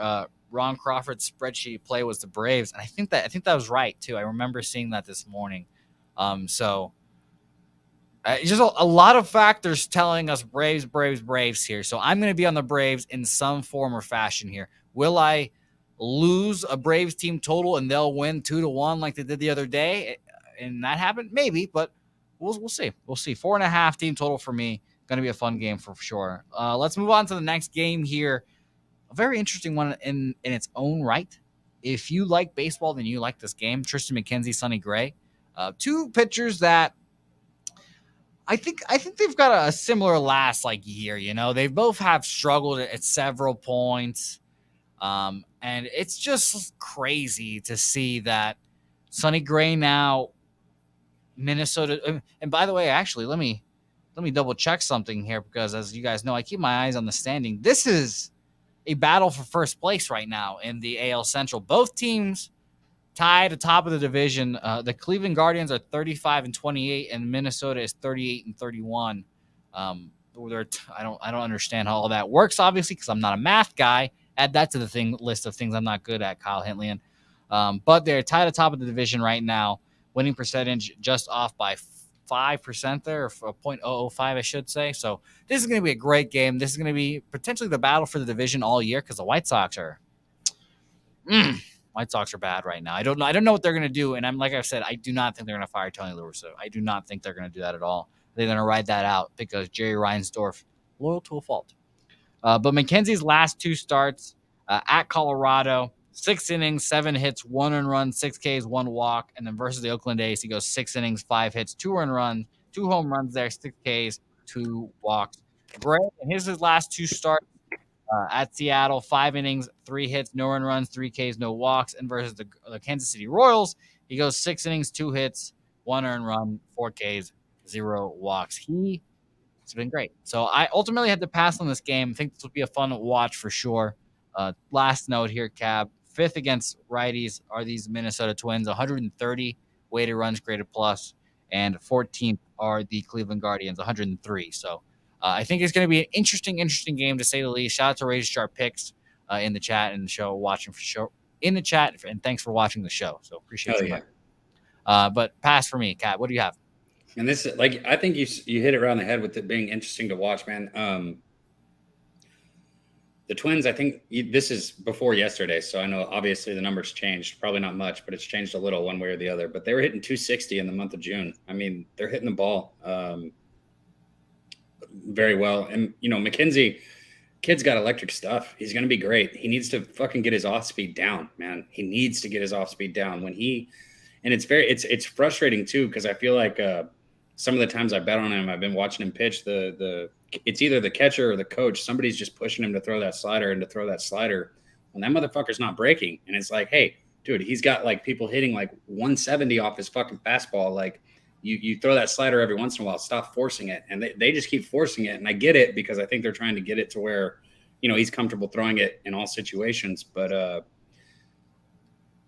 Ron Crawford's spreadsheet play was the Braves, and I think that was right too. I remember seeing that this morning. So just a lot of factors telling us Braves here. So I'm going to be on the Braves in some form or fashion here. Will I lose a Braves team total and they'll win 2-1 like they did the other day? And that happened? Maybe, but we'll see. We'll see. 4.5 team total for me. Going to be a fun game for sure. Let's move on to the next game here. a very interesting one in its own right. If you like baseball, then you like this game. Tristan McKenzie, Sonny Gray, two pitchers that I think they've got a similar last like year. You know, they both have struggled at several points, and it's just crazy to see that Sonny Gray now Minnesota. And by the way, actually, let me double check something here because as you guys know, I keep my eyes on the standing. This is a battle for first place right now in the AL Central. Both teams tied atop of the division. The Cleveland Guardians are 35-28, and Minnesota is 38-31. I don't understand how all that works, obviously, because I'm not a math guy. Add that to the list of things I'm not good at, Kyle Hintlian. But they're tied atop of the division right now. Winning percentage just off by 5% there, or 0.005, I should say. So this is going to be a great game. This is going to be potentially the battle for the division all year because the White Sox are White Sox are bad right now. I don't know what they're going to do. And I'm like I said, I do not think they're going to fire Tony La Russa. I do not think they're going to do that at all. They're going to ride that out because Jerry Reinsdorf loyal to a fault. But McKenzie's last two starts at Colorado, 6 innings, 7 hits, 1 earned run, 6 Ks, 1 walk, and then versus the Oakland A's, he goes 6 innings, 5 hits, 2 earned runs, 2 home runs there, 6 Ks, 2 walks. Gray, and his last two starts at Seattle, 5 innings, 3 hits, no earned runs, 3 Ks, no walks. And versus the Kansas City Royals, he goes 6 innings, 2 hits, 1 earned run, 4 Ks, 0 walks. It's been great. So I ultimately had to pass on this game. I think this will be a fun watch for sure. Last note here, Cab. 5th against righties are these Minnesota Twins, 130 weighted runs created plus, and 14th are the Cleveland Guardians, 103. So I think it's going to be an interesting game to say the least. Shout out to Razor Sharp Picks in the chat and the show, watching for show in the chat, and thanks for watching the show. So appreciate you. Yeah. But pass for me, Kat. What do you have? And this, like, I think you hit it around the head with it being interesting to watch, man. The Twins, I think this is before yesterday, so I know obviously the numbers changed. Probably not much, but it's changed a little one way or the other. But they were hitting 260 in the month of June. I mean, they're hitting the ball very well. And, you know, McKenzie, kid's got electric stuff. He's going to be great. He needs to fucking get his off speed down, man. He needs to get his off speed down and it's frustrating too, because I feel like some of the times I bet on him, I've been watching him pitch. It's either the catcher or the coach. Somebody's just pushing him to throw that slider when that motherfucker's not breaking. And it's like, hey, dude, he's got like people hitting like 170 off his fucking fastball. Like you throw that slider every once in a while, stop forcing it. And they just keep forcing it. And I get it because I think they're trying to get it to where, you know, he's comfortable throwing it in all situations. But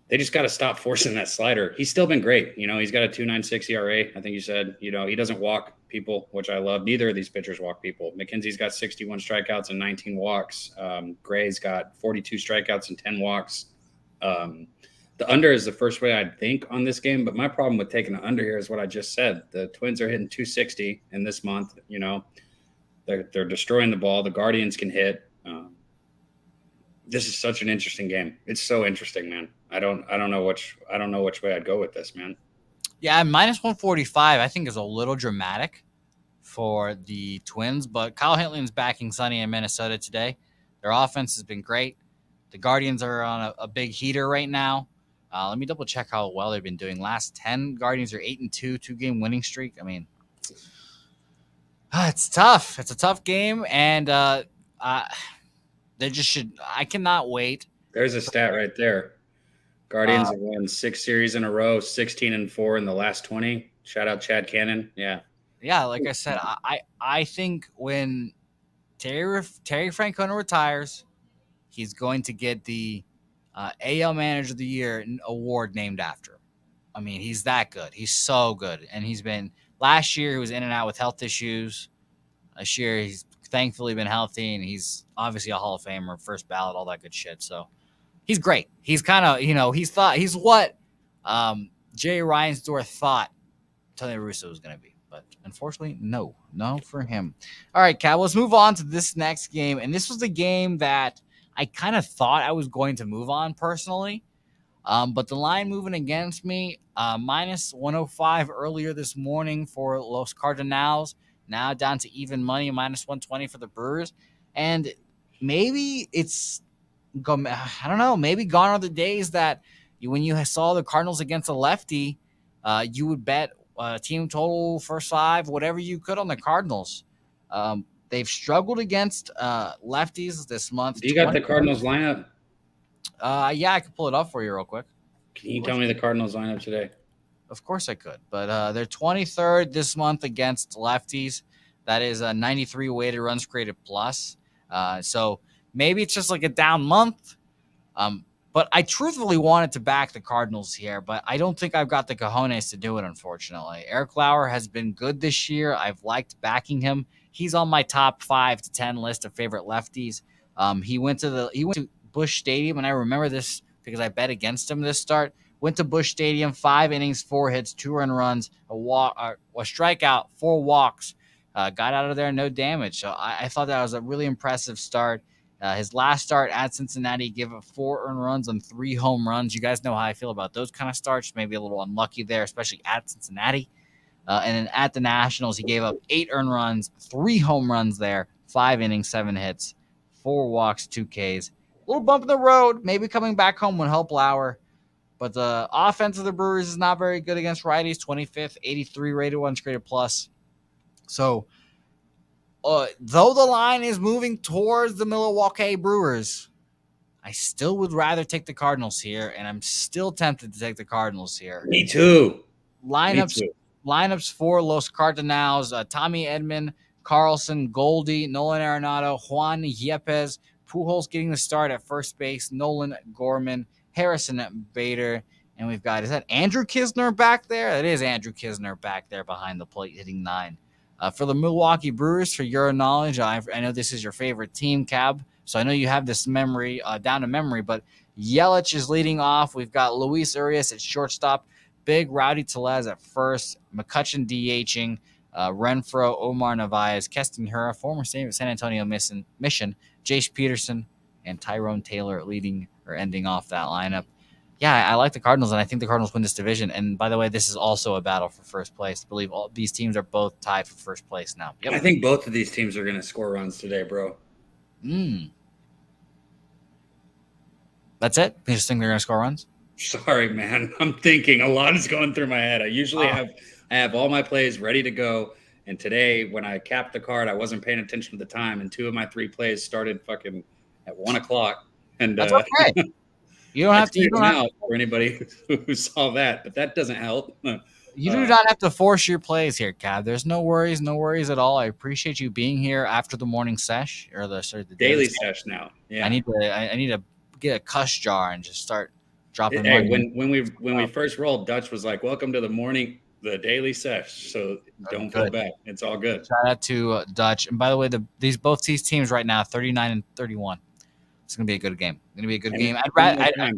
they just got to stop forcing that slider. He's still been great. You know, he's got a 2.96 ERA. I think you said, you know, he doesn't walk people, which I love. Neither of these pitchers walk people. McKenzie's got 61 strikeouts and 19 walks. Gray's got 42 strikeouts and 10 walks. The under is the first way I'd think on this game. But my problem with taking the under here is what I just said. The Twins are hitting 260 in this month. You know, they're destroying the ball. The Guardians can hit. This is such an interesting game. It's so interesting, man. I don't know which way I'd go with this, man. Yeah, minus 145, I think, is a little dramatic for the Twins, but Kyle Hintlian's backing Sonny in Minnesota today. Their offense has been great. The Guardians are on a big heater right now. Let me double check how well they've been doing. Last 10 Guardians are 8-2, 2-game winning streak. I mean, it's tough. It's a tough game, and they just should. I cannot wait. There's a stat right there. Guardians have won 6 series in a row, 16-4 in the last 20. Shout out Chad Cannon. Yeah. Yeah, like I said, I think when Terry Francona retires, he's going to get the AL Manager of the Year award named after him. I mean, he's that good. He's so good. And last year he was in and out with health issues. This year he's thankfully been healthy, and he's obviously a Hall of Famer, first ballot, all that good shit. So he's great. He's kind of, you know, he's what Jay Reinsdorf thought Tony La Russa was going to be. But unfortunately, no for him. All right, Cal, let's move on to this next game. And this was the game that I kind of thought I was going to move on personally. But the line moving against me, minus 105 earlier this morning for Los Cardinals, now down to even money, minus 120 for the Brewers. And maybe it's I don't know. Maybe gone are the days that when you saw the Cardinals against a lefty, you would bet team total first five, whatever you could on the Cardinals. They've struggled against lefties this month. Do you got the Cardinals lineup? Yeah, I can pull it up for you real quick. Can you tell me the Cardinals lineup today? Of course I could, but they're 23rd this month against lefties. That is a 93 weighted runs created plus. So maybe it's just like a down month. But I truthfully wanted to back the Cardinals here, but I don't think I've got the cojones to do it, unfortunately. Eric Lauer has been good this year. I've liked backing him. He's on my top 5 to 10 list of favorite lefties. He went to Busch Stadium, and I remember this because I bet against him this start. Went to Busch Stadium, 5 innings, 4 hits, 2 earned runs, a strikeout, 4 walks. Got out of there, no damage. So I thought that was a really impressive start. His last start at Cincinnati gave up 4 earned runs and 3 home runs. You guys know how I feel about those kind of starts. Maybe a little unlucky there, especially at Cincinnati. And then at the Nationals, he gave up 8 earned runs, 3 home runs there, 5 innings, 7 hits, 4 walks, 2 Ks. A little bump in the road. Maybe coming back home would help Lauer. But the offense of the Brewers is not very good against righties. 25th, 83 rated runs created plus. So, though the line is moving towards the Milwaukee Brewers, I still would rather take the Cardinals here, and I'm still tempted to take the Cardinals here. Me too. Lineups for Los Cardinals: Tommy Edman, Carlson, Goldie, Nolan Arenado, Juan Yepes, Pujols getting the start at first base, Nolan Gorman, Harrison Bader, and we've got, is that Andrew Kisner back there? That is Andrew Kisner back there behind the plate hitting 9. For the Milwaukee Brewers, for your knowledge, I know this is your favorite team, Cab, so I know you have this memory down to memory, but Yelich is leading off. We've got Luis Urias at shortstop, Big Rowdy Tellez at first, McCutchen DHing, Renfroe, Omar Narvaez, Keston Hura, former San Antonio Mission, Jace Peterson, and Tyrone Taylor leading or ending off that lineup. Yeah, I like the Cardinals, and I think the Cardinals win this division. And by the way, this is also a battle for first place. I believe all these teams are both tied for first place now. Yep. I think both of these teams are going to score runs today, bro. That's it? You just think they're going to score runs? Sorry, man. I'm thinking a lot is going through my head. I usually have all my plays ready to go. And today, when I capped the card, I wasn't paying attention to the time, and 2 of my 3 plays started fucking at 1 o'clock. And that's okay. You don't have to. You don't have to, for anybody who saw that, but that doesn't help. You do not have to force your plays here, Cab. There's no worries at all. I appreciate you being here after the morning sesh or the daily sesh now. Yeah, I need to get a cuss jar and just start dropping. Hey, when we first rolled, Dutch was like, "Welcome to the daily sesh." So don't feel bad. It's all good. Shout out to Dutch. And by the way, both these teams right now, 39 and 31. It's gonna be a good game.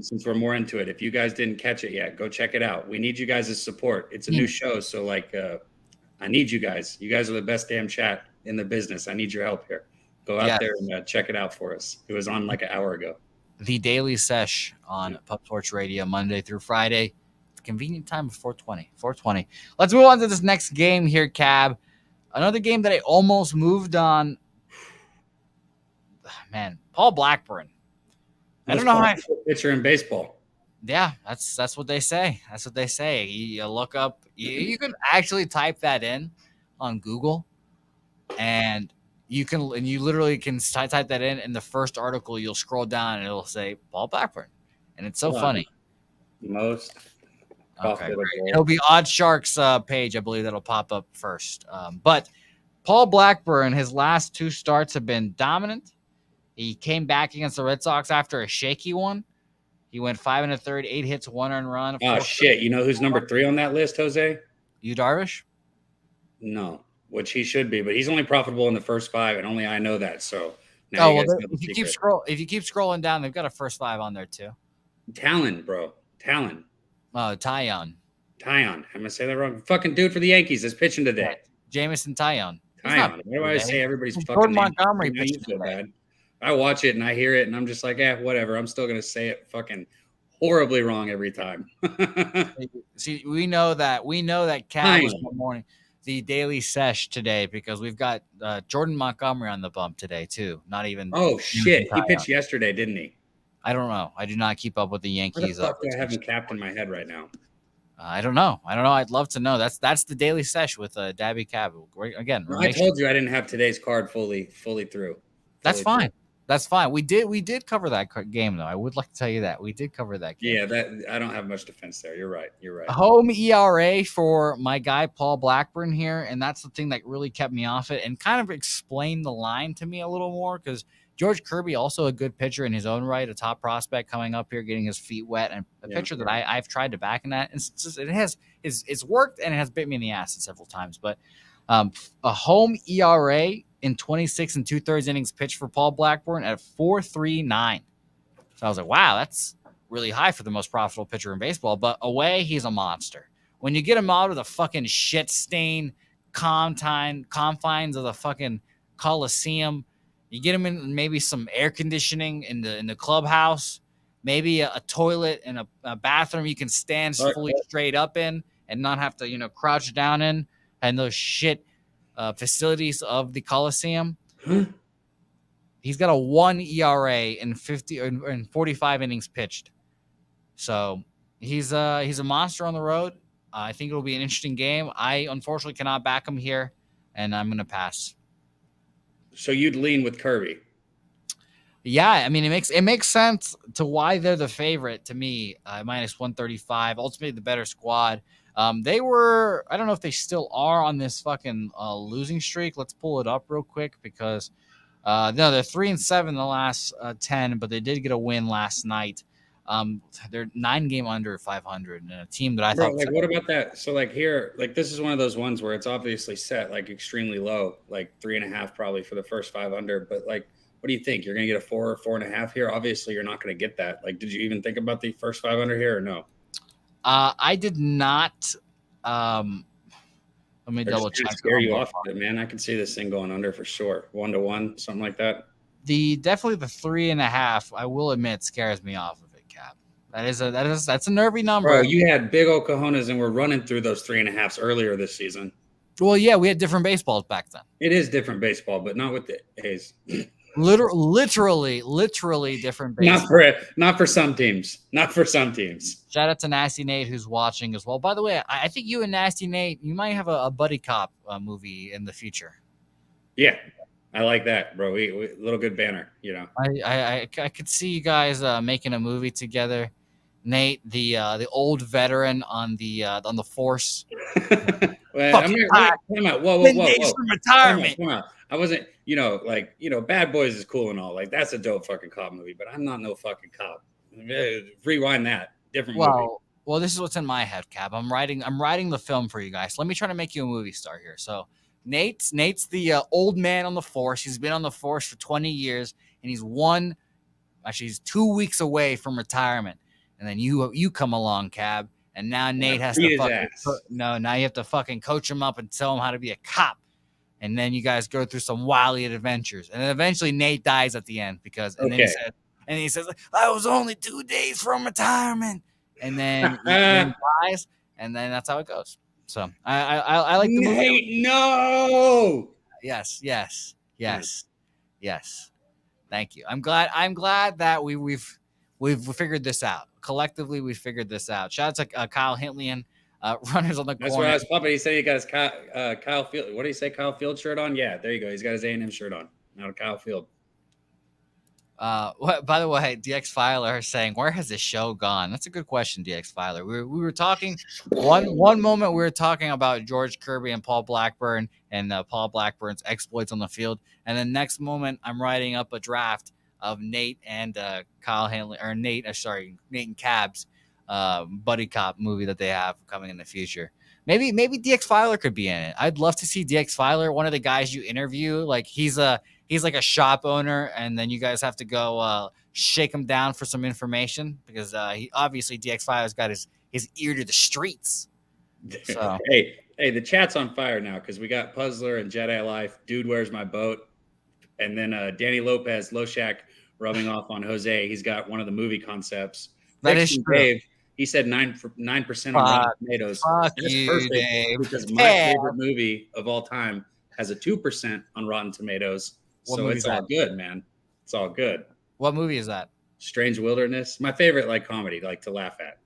Since we're more into it, if you guys didn't catch it yet, go check it out. We need you guys' support. It's a new show, so I need you guys. You guys are the best damn chat in the business. I need your help here. Go out there and check it out for us. It was on like an hour ago. The Daily Sesh on Pub Torch Radio, Monday through Friday. Convenient time of 4:20. Let's move on to this next game here, Cab. Another game that I almost moved on. Man, Paul Blackburn. I don't know how pitcher in baseball. Yeah, that's what they say. That's what they say. You look up. You can actually type that in on Google, and you literally can type that in. And the first article, you'll scroll down and it'll say Paul Blackburn, and it's so funny. Most. Okay, it'll be Odd Sharks page, I believe, that'll pop up first. But Paul Blackburn, his last 2 starts have been dominant. He came back against the Red Sox after a shaky one. He went 5 1/3, 8 hits, 1 earned run. Oh shit! You know who's number 3 on that list, Jose? Yu Darvish? No, which he should be, but he's only profitable in the first 5, and only I know that. So now if you keep scrolling down, they've got a first 5 on there too. Talon, bro, Talon. Taillon. I'm gonna say that wrong. Fucking dude for the Yankees is pitching today. Jamison Taillon. Why do I say everybody's fucking Jordan Montgomery pitching so bad? I watch it and I hear it and I'm just like, whatever. I'm still gonna say it fucking horribly wrong every time. See, we know that Cal was in the morning, the Daily Sesh today, because we've got Jordan Montgomery on the bump today too. Not even. Oh shit! He pitched yesterday, didn't he? I don't know. I do not keep up with the Where the Yankees. fuck do I have him capped in my head right now? I don't know. I'd love to know. That's the daily sesh with Dabby Cab. Again, No, I told you I didn't have today's card fully through. that's Fully through. fine. That's fine. We did cover that game though. I would like to tell you that we did cover that game. Yeah, that I don't have much defense there. You're right. Home ERA for my guy Paul Blackburn here, and that's the thing that really kept me off it and kind of explained the line to me a little more because George Kirby, also a good pitcher in his own right, a top prospect coming up here, getting his feet wet, and a pitcher that I've tried to back in that. It's worked and it has bit me in the ass several times. But a home ERA in 26 and 2/3 innings pitched for Paul Blackburn at 4.39. So I was like, wow, that's really high for the most profitable pitcher in baseball. But away, he's a monster. When you get him out of the fucking shit stain confines of the fucking Coliseum, you get him in maybe some air conditioning in the clubhouse, maybe a toilet and a bathroom you can stand fully straight up in and not have to, crouch down in, and those shit facilities of the Coliseum. He's got a 1 ERA in 45 innings pitched. So he's a monster on the road. I think it'll be an interesting game. I unfortunately cannot back him here, and I'm going to pass. So you'd lean with Kirby? Yeah, I mean it makes sense to why they're the favorite to me. Minus 135, ultimately the better squad. They were, I don't know if they still are on this fucking losing streak. Let's pull it up real quick because no, they're 3-7 in the last 10, but they did get a win last night. They're 9 game under 500, and a team that I thought. Like, what about that? So, like here, like this is one of those ones where it's obviously set like extremely low, like 3.5 probably for the first 5 under. But like, what do you think? You're gonna get a 4 or 4.5 here? Obviously, you're not gonna get that. Like, did you even think about the first 5 under here or no? I did not. Let me double check. Scare you off of it, man. I can see this thing going under for sure. 1-1, something like that. Definitely the 3.5. I will admit scares me off of it, Cap. That's a nervy number. Bro, you had big old cojones and we're running through those 3.5s earlier this season. Well, yeah, we had different baseballs back then. It is different baseball, but not with the Hayes. Literally different baseball. Not for some teams. Not for some teams. Shout out to Nasty Nate who's watching as well. By the way, I think you and Nasty Nate, you might have a buddy cop movie in the future. Yeah, I like that, bro. We little good banner, I could see you guys making a movie together. Nate, the old veteran on the force. Well, I'm come out. Whoa. Days from retirement. Come on. I wasn't, Bad Boys is cool and all. Like, that's a dope fucking cop movie, but I'm not no fucking cop. Rewind that. Different movie. Well, this is what's in my head, Cap. I'm writing the film for you guys. Let me try to make you a movie star here. So Nate's the old man on the force. He's been on the force for 20 years, and he's 2 weeks away from retirement. And then you come along, Cab, and now Nate has to now you have to fucking coach him up and tell him how to be a cop. And then you guys go through some wily adventures. And then eventually Nate dies at the end then he says, I was only 2 days from retirement. And then he dies, and then that's how it goes. So I like the movie. Nate, no. Yes. Thank you. I'm glad that we've figured this out. Collectively, we figured this out. Shout out to Kyle Hintlian, runners on the corner. That's what I was pumping. He said he got his Kyle Field. What did he say? Kyle Field shirt on? Yeah, there you go. He's got his A&M shirt on. Now to Kyle Field. By the way, DX Filer saying, where has this show gone? That's a good question, DX Filer. We were talking one moment we were talking about George Kirby and Paul Blackburn and Paul Blackburn's exploits on the field, and then next moment I'm writing up a draft of Nate and Nate and Cab's buddy cop movie that they have coming in the future. Maybe DX Filer could be in it. I'd love to see DX Filer, one of the guys you interview. Like he's like a shop owner, and then you guys have to go shake him down for some information because he obviously DX Filer's got his ear to the streets. So hey, the chat's on fire now because we got Puzzler and Jedi Life. Dude, where's my boat? And then Danny Lopez, Loshak, rubbing off on Jose. He's got one of the movie concepts. That is true. Dave, he said 9% on Rotten Tomatoes. That's perfect, Dave. Because my favorite movie of all time has a 2% on Rotten Tomatoes. So it's all good, man. It's all good. What movie is that? Strange Wilderness. My favorite like comedy, like to laugh at.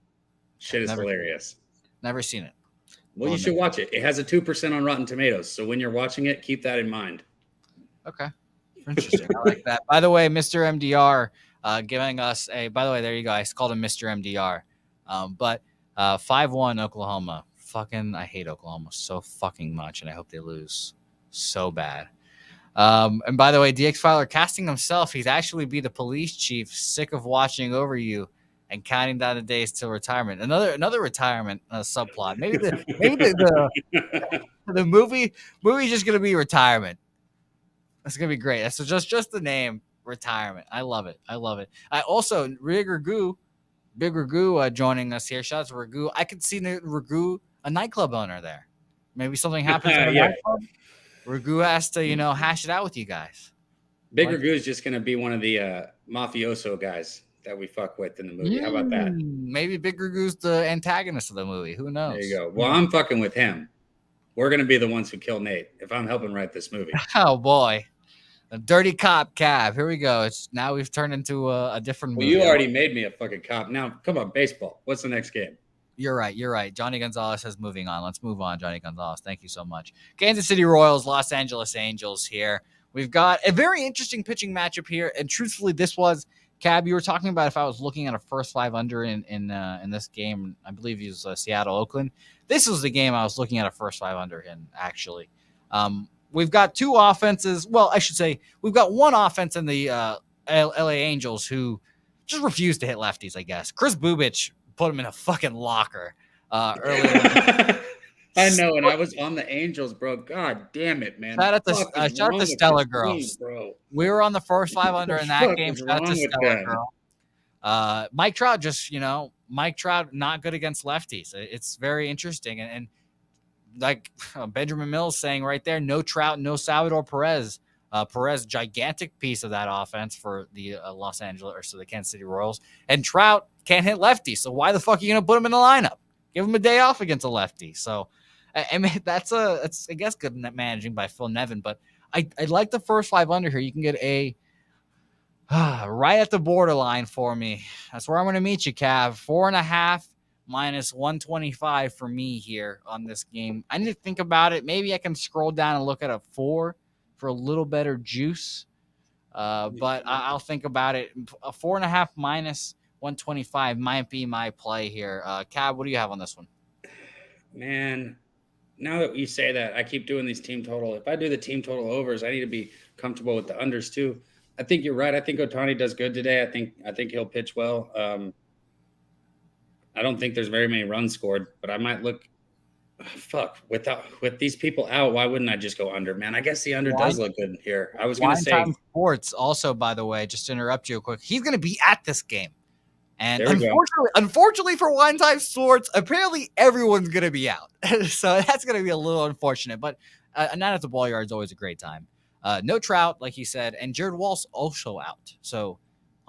Shit is Never, hilarious. never seen it. Well, you should watch it. It has a 2% on Rotten Tomatoes. So when you're watching it, keep that in mind. Okay. Interesting. I like that. By the way, Mr. MDR giving us by the way, there you go. I called him Mr. MDR. But 5-1 Oklahoma. Fucking, I hate Oklahoma so fucking much, and I hope they lose so bad. And by the way, DX Filer casting himself, he's actually be the police chief, sick of watching over you and counting down the days till retirement. Another retirement subplot. Maybe the movie's just gonna be retirement. That's gonna be great. That's just the name, retirement. I love it. I also Big Ragu joining us here. Shout out to Ragu. I could see Ragu, a nightclub owner there. Maybe something happens in the nightclub. Ragu has to, hash it out with you guys. Big Ragu is just gonna be one of the mafioso guys that we fuck with in the movie. How about that? Maybe Big Ragu's the antagonist of the movie. Who knows? There you go. Well, I'm fucking with him. We're gonna be the ones who kill Nate if I'm helping write this movie. Oh boy. A dirty cop cab. Here we go. Now we've turned into a different movie. Well, you already made me a fucking cop. Now, come on, baseball. What's the next game? You're right. Johnny Gonzalez says moving on. Let's move on, Johnny Gonzalez. Thank you so much. Kansas City Royals, Los Angeles Angels here. We've got a very interesting pitching matchup here. And truthfully, this was, Cab, you were talking about if I was looking at a first 5 under in this game. I believe it was Seattle, Oakland. This was the game I was looking at a first 5 under in, actually. We've got two offenses. Well, I should say we've got one offense in the LA Angels who just refused to hit lefties, I guess. Chris Bubich put him in a fucking locker earlier. I know, and I was on the Angels, bro. God damn it, man. Shout out to Stellar Girls. Bro. We were on the first 5 under in that game. Shout out to Stellar Girl. Mike Trout Mike Trout not good against lefties. It's very interesting. And like Benjamin Mills saying right there, no Trout, no Salvador Perez. Perez, gigantic piece of that offense for the the Kansas City Royals. And Trout can't hit lefty. So why the fuck are you going to put him in the lineup? Give him a day off against a lefty. So, I mean, that's I guess good managing by Phil Nevin. But I like the first 5 under here. You can get a right at the borderline for me. That's where I'm going to meet you, Cav. 4.5 minus 125 for me here on this game. I need to think about it. Maybe I can scroll down and look at a 4 for a little better juice. But I'll think about it. A 4.5 minus 125 might be my play here. Cab, what do you have on this one? Man, now that you say that, I keep doing these team total. If I do the team total overs, I need to be comfortable with the unders too. I think you're right. I think Ohtani does good today. I think he'll pitch well. I don't think there's very many runs scored, but I might look. With these people out, why wouldn't I just go under, man? I guess the under does look good here. I was going to say Sports also, by the way, just to interrupt you quick, he's going to be at this game. And unfortunately for Wine Time Sports, apparently everyone's going to be out. So that's going to be a little unfortunate, but a night at the ball yard is always a great time. No Trout, like he said, and Jared Walsh also out. So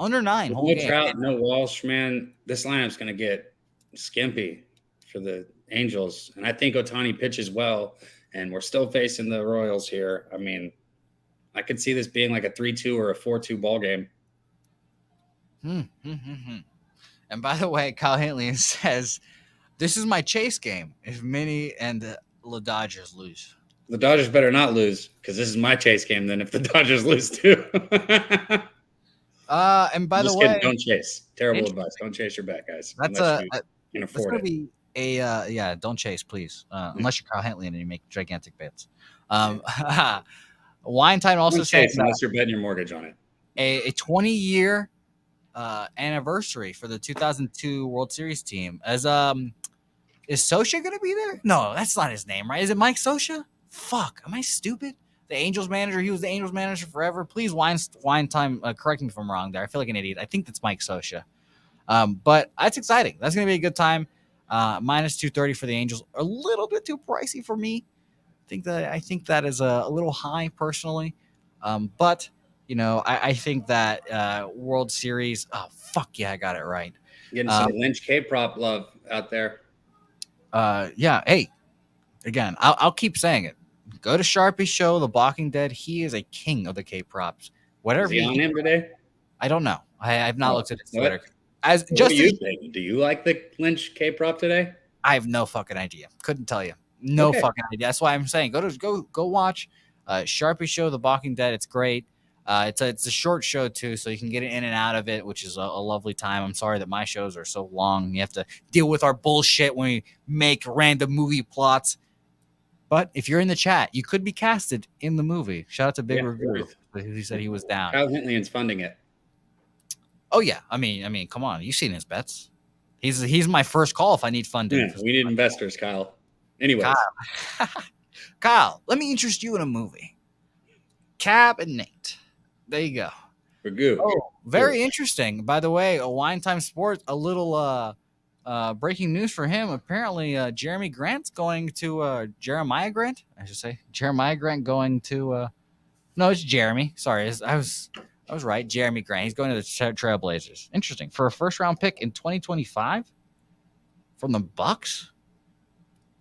under 9 whole game. Trout, no Walsh, man. This lineup's going to get skimpy for the Angels, and I think Ohtani pitches well, and we're still facing the Royals here. I mean, I could see this being like a 3-2 or a 4-2 ball game. And by the way, Kyle Hintley says, this is my chase game if Minnie and the Dodgers lose. The Dodgers better not lose, because this is my chase game then if the Dodgers lose too. And by the way, don't chase. Terrible advice. Don't chase your bet, guys. That's can afford it. Don't chase, please. Unless you're Kyle Hintley and you make gigantic bets. Wine Time also says unless you're betting your mortgage on it. A 20-year anniversary for the 2002 World Series team. Is Scioscia gonna be there? No, that's not his name, right? Is it Mike Scioscia? Fuck, am I stupid? The Angels manager. He was the Angels manager forever. Please, Wine Time, correct me if I'm wrong there. I feel like an idiot. I think that's Mike Scioscia. But that's exciting. That's gonna be a good time. Minus 230 for the Angels. A little bit too pricey for me. I think that is a little high personally. But I think that World Series. Oh fuck yeah, I got it right. Getting some Lynch K prop love out there. Yeah. Hey, again, I'll keep saying it. Go to Sharpie's show, The Walking Dead. He is a king of the K props. Whatever. Is he on him today? I don't know. I've not looked at his what? Twitter. As What just do you think? Do you like the Lynch K prop today? I have no fucking idea. Couldn't tell you. No Okay. fucking idea. That's why I'm saying go watch Sharpie Show, The Walking Dead. It's great. It's a short show too, so you can get in and out of it, which is a lovely time. I'm sorry that my shows are so long. You have to deal with our bullshit when we make random movie plots. But if you're in the chat, you could be casted in the movie. Shout out to Big Review, who said he was down. Kyle Hintlian's funding it. Oh yeah, I mean, come on, you've seen his bets. He's my first call if I need funding. Yeah, we need investors, Kyle. Anyways, Kyle, let me interest you in a movie. Cab and Nate. There you go. Ragoo. Oh, very interesting. By the way, a Wine Time Sports, a little breaking news for him. Apparently, Jeremy Grant's going to Jeremiah Grant. I should say Jeremiah Grant going to. No, it's Jeremy. Sorry, I was right. Jeremy Grant. He's going to the Trailblazers. Interesting for a first round pick in 2025 from the Bucks.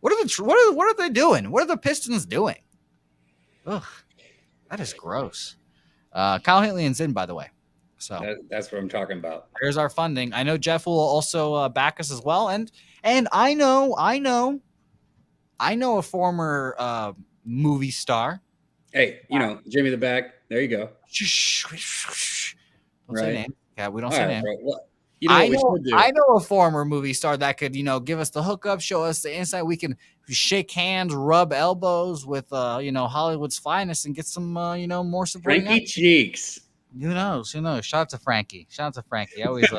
What are they doing? What are the Pistons doing? Ugh, that is gross. Kyle Hintlian's in, by the way. So that's what I'm talking about. Here's our funding. I know Jeff will also back us as well, and I know a former movie star. Hey, Jimmy the Back. There you go. Don't say name. Yeah, we don't say name. Well, I know a former movie star that could, give us the hookup, show us the insight. We can shake hands, rub elbows with, Hollywood's finest and get some, more support. Frankie Cheeks. Who knows? Shout out to Frankie. I always,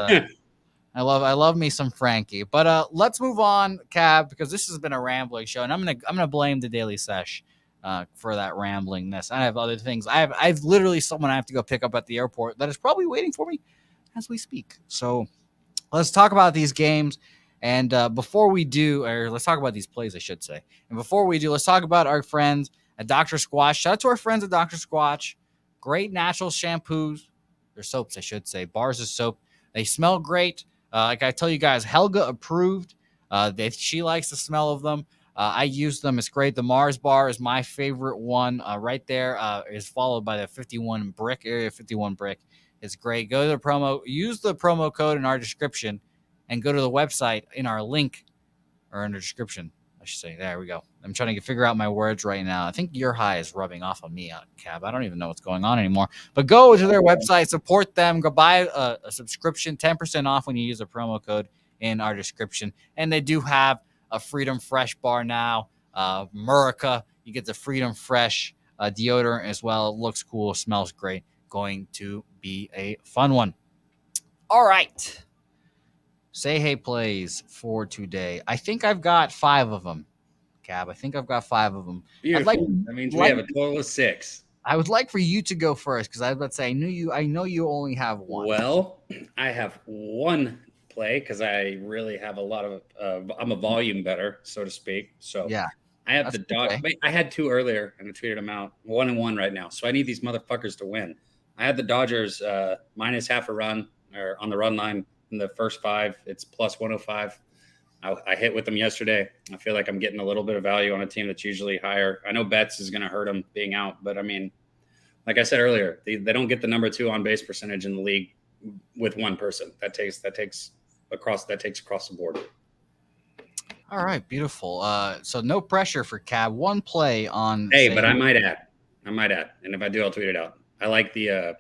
I love me some Frankie. But let's move on, Cab, because this has been a rambling show, and I'm gonna blame the Daily Sesh for that ramblingness. I have other things. I've literally someone I have to go pick up at the airport that is probably waiting for me as we speak. So let's talk about these games. And before we do, or let's talk about these plays, I should say. And before we do, let's talk about our friends at Dr. Squatch. Shout out to our friends at Dr. Squatch. Great natural shampoos, or soaps, I should say. Bars of soap. They smell great. Like I tell you guys, Helga approved. She likes the smell of them. I use them. It's great. The Mars bar is my favorite one. Right there is followed by the 51 brick, Area 51 brick. It's great. Go to the use the promo code in our description, and go to the website in our link or in the description. I should say. There we go. I'm trying to figure out my words right now. I think your high is rubbing off on me, Cab. I don't even know what's going on anymore. But go to their website, support them, go buy a subscription, 10% off when you use a promo code in our description. And they do have a Freedom Fresh bar now. Murica, you get the Freedom Fresh deodorant as well. It looks cool, smells great. Going to be a fun one. All right. Say hey plays for today. I think I've got 5 of them, Cab. I think I've got 5 of them. Beautiful. That means we have a total of 6. I would like for you to go first because I was about to say I know you only have one. Well, I have one play because I really have a lot of I'm a volume better, so to speak. So yeah, I have the Dodgers. I had 2 earlier and I tweeted them out. 1-1 right now. So I need these motherfuckers to win. I had the Dodgers minus half a run or on the run line in the first 5. It's plus 105. I hit with them yesterday. I feel like I'm getting a little bit of value on a team that's usually higher. I know Betts is going to hurt them being out, but I mean, like I said earlier, they don't get the number 2 on base percentage in the league with one person. That takes across the board. All right, beautiful. So no pressure for Cab. One play on. Hey, but I might add, and if I do, I'll tweet it out. I like the.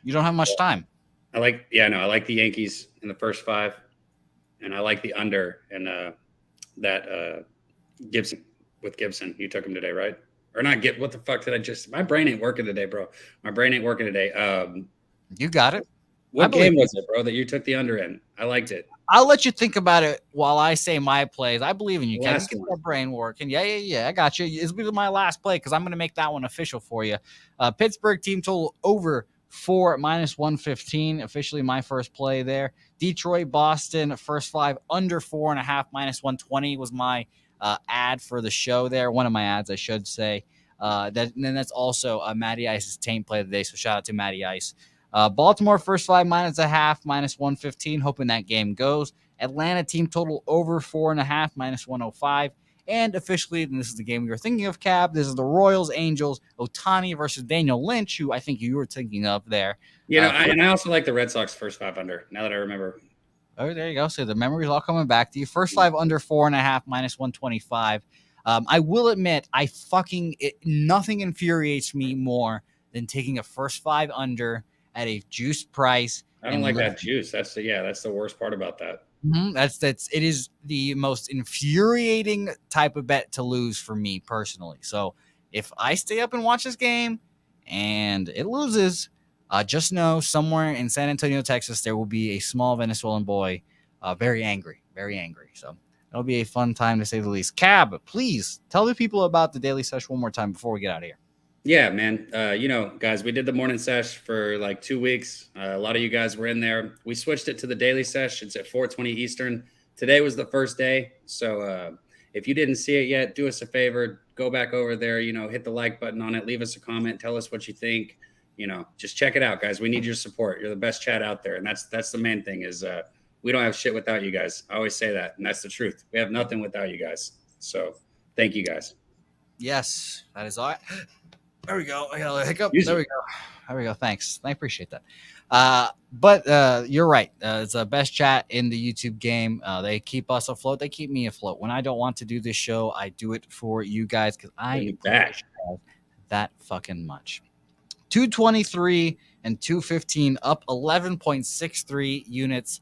You don't have much time. I like the Yankees in the first 5, and I like the under and that Gibson with Gibson. You took him today, right? Or not? What the fuck did I just? My brain ain't working today, bro. My brain ain't working today. You got it. What game was it, bro, that you took the under in? I liked it. I'll let you think about it while I say my plays. I believe in you, Ken. You get that brain working. Yeah. I got you. It's going to be my last play because I'm going to make that one official for you. Pittsburgh team total over 4 at minus 115. Officially my first play there. Detroit, Boston, first 5 under 4.5 minus 120 was my ad for the show there. One of my ads, I should say. That's also Matty Ice's taint play of the day. So shout out to Matty Ice. Baltimore first 5 minus a half minus 115. Hoping that game goes. Atlanta team total over 4.5 minus 105. And officially, and this is the game we were thinking of, Cab. This is the Royals Angels, Ohtani versus Daniel Lynch, who I think you were thinking of there. And I also like the Red Sox first 5 under. Now that I remember. Oh, there you go. So the memories all coming back to you. First 5 under 4.5 minus 125. I will admit, nothing infuriates me more than taking a first 5 under at a juiced price. I don't like that juice. That's the worst part about that. It is the most infuriating type of bet to lose for me personally. So if I stay up and watch this game and it loses, just know somewhere in San Antonio, Texas, there will be a small Venezuelan boy, very angry. So it'll be a fun time to say the least. Cab, please tell the people about the Daily Sesh one more time before we get out of here. Yeah, man. Guys, we did the morning sesh for like 2 weeks. A lot of you guys were in there. We switched it to the daily sesh. It's at 4:20 Eastern. Today was the first day. So if you didn't see it yet, do us a favor. Go back over there, hit the like button on it. Leave us a comment. Tell us what you think. Just check it out, guys. We need your support. You're the best chat out there. And that's the main thing is we don't have shit without you guys. I always say that. And that's the truth. We have nothing without you guys. So thank you guys. Yes, that is all right. There we go. I got a hiccup. There we go. Thanks. I appreciate that. But you're right. It's the best chat in the YouTube game. They keep us afloat. They keep me afloat. When I don't want to do this show, I do it for you guys because I appreciate that fucking much. 223 and 215 up 11.63 units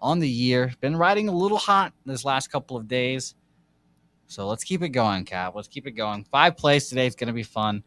on the year. Been riding a little hot this last couple of days. So let's keep it going, Cap. Let's keep it going. 5 plays today. It's going to be fun.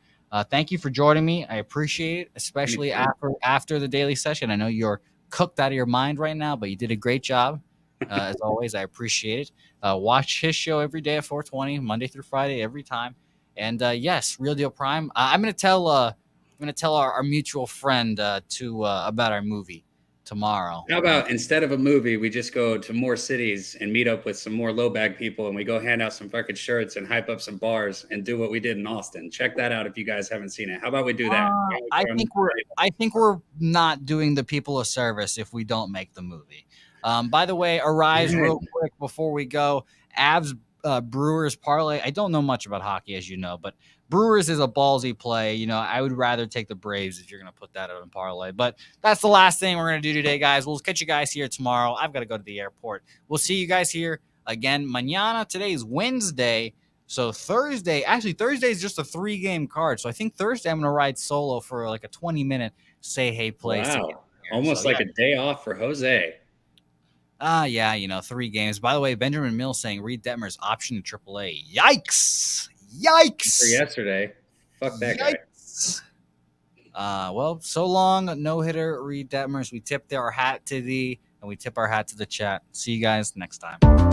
Thank you for joining me. I appreciate it, especially after the daily session. I know you're cooked out of your mind right now, but you did a great job. As always, I appreciate it. Watch his show every day at 4:20, Monday through Friday, every time. And yes, Real Deal Prime. I'm gonna tell our mutual friend about our movie tomorrow. How about instead of a movie, we just go to more cities and meet up with some more low bag people and we go hand out some fucking shirts and hype up some bars and do what we did in Austin. Check that out if you guys haven't seen it. How about we do that? I think we're not doing the people a service if we don't make the movie. By the way, Arise real quick before we go. Avs Brewers parlay. I don't know much about hockey, as you know, but Brewers is a ballsy play. I would rather take the Braves if you're going to put that out in parlay. But that's the last thing we're going to do today, guys. We'll catch you guys here tomorrow. I've got to go to the airport. We'll see you guys here again mañana. Today is Wednesday. So Thursday is just a 3-game card. So I think Thursday I'm going to ride solo for like a 20-minute say hey play. Wow. Almost like a day off for Jose. Yeah, 3 games. By the way, Benjamin Mills saying Reed Detmer's option to AAA. Yikes! For yesterday. Fuck that guy. Well, so long, no-hitter Reed Detmers. We tip our hat to thee, and we tip our hat to the chat. See you guys next time.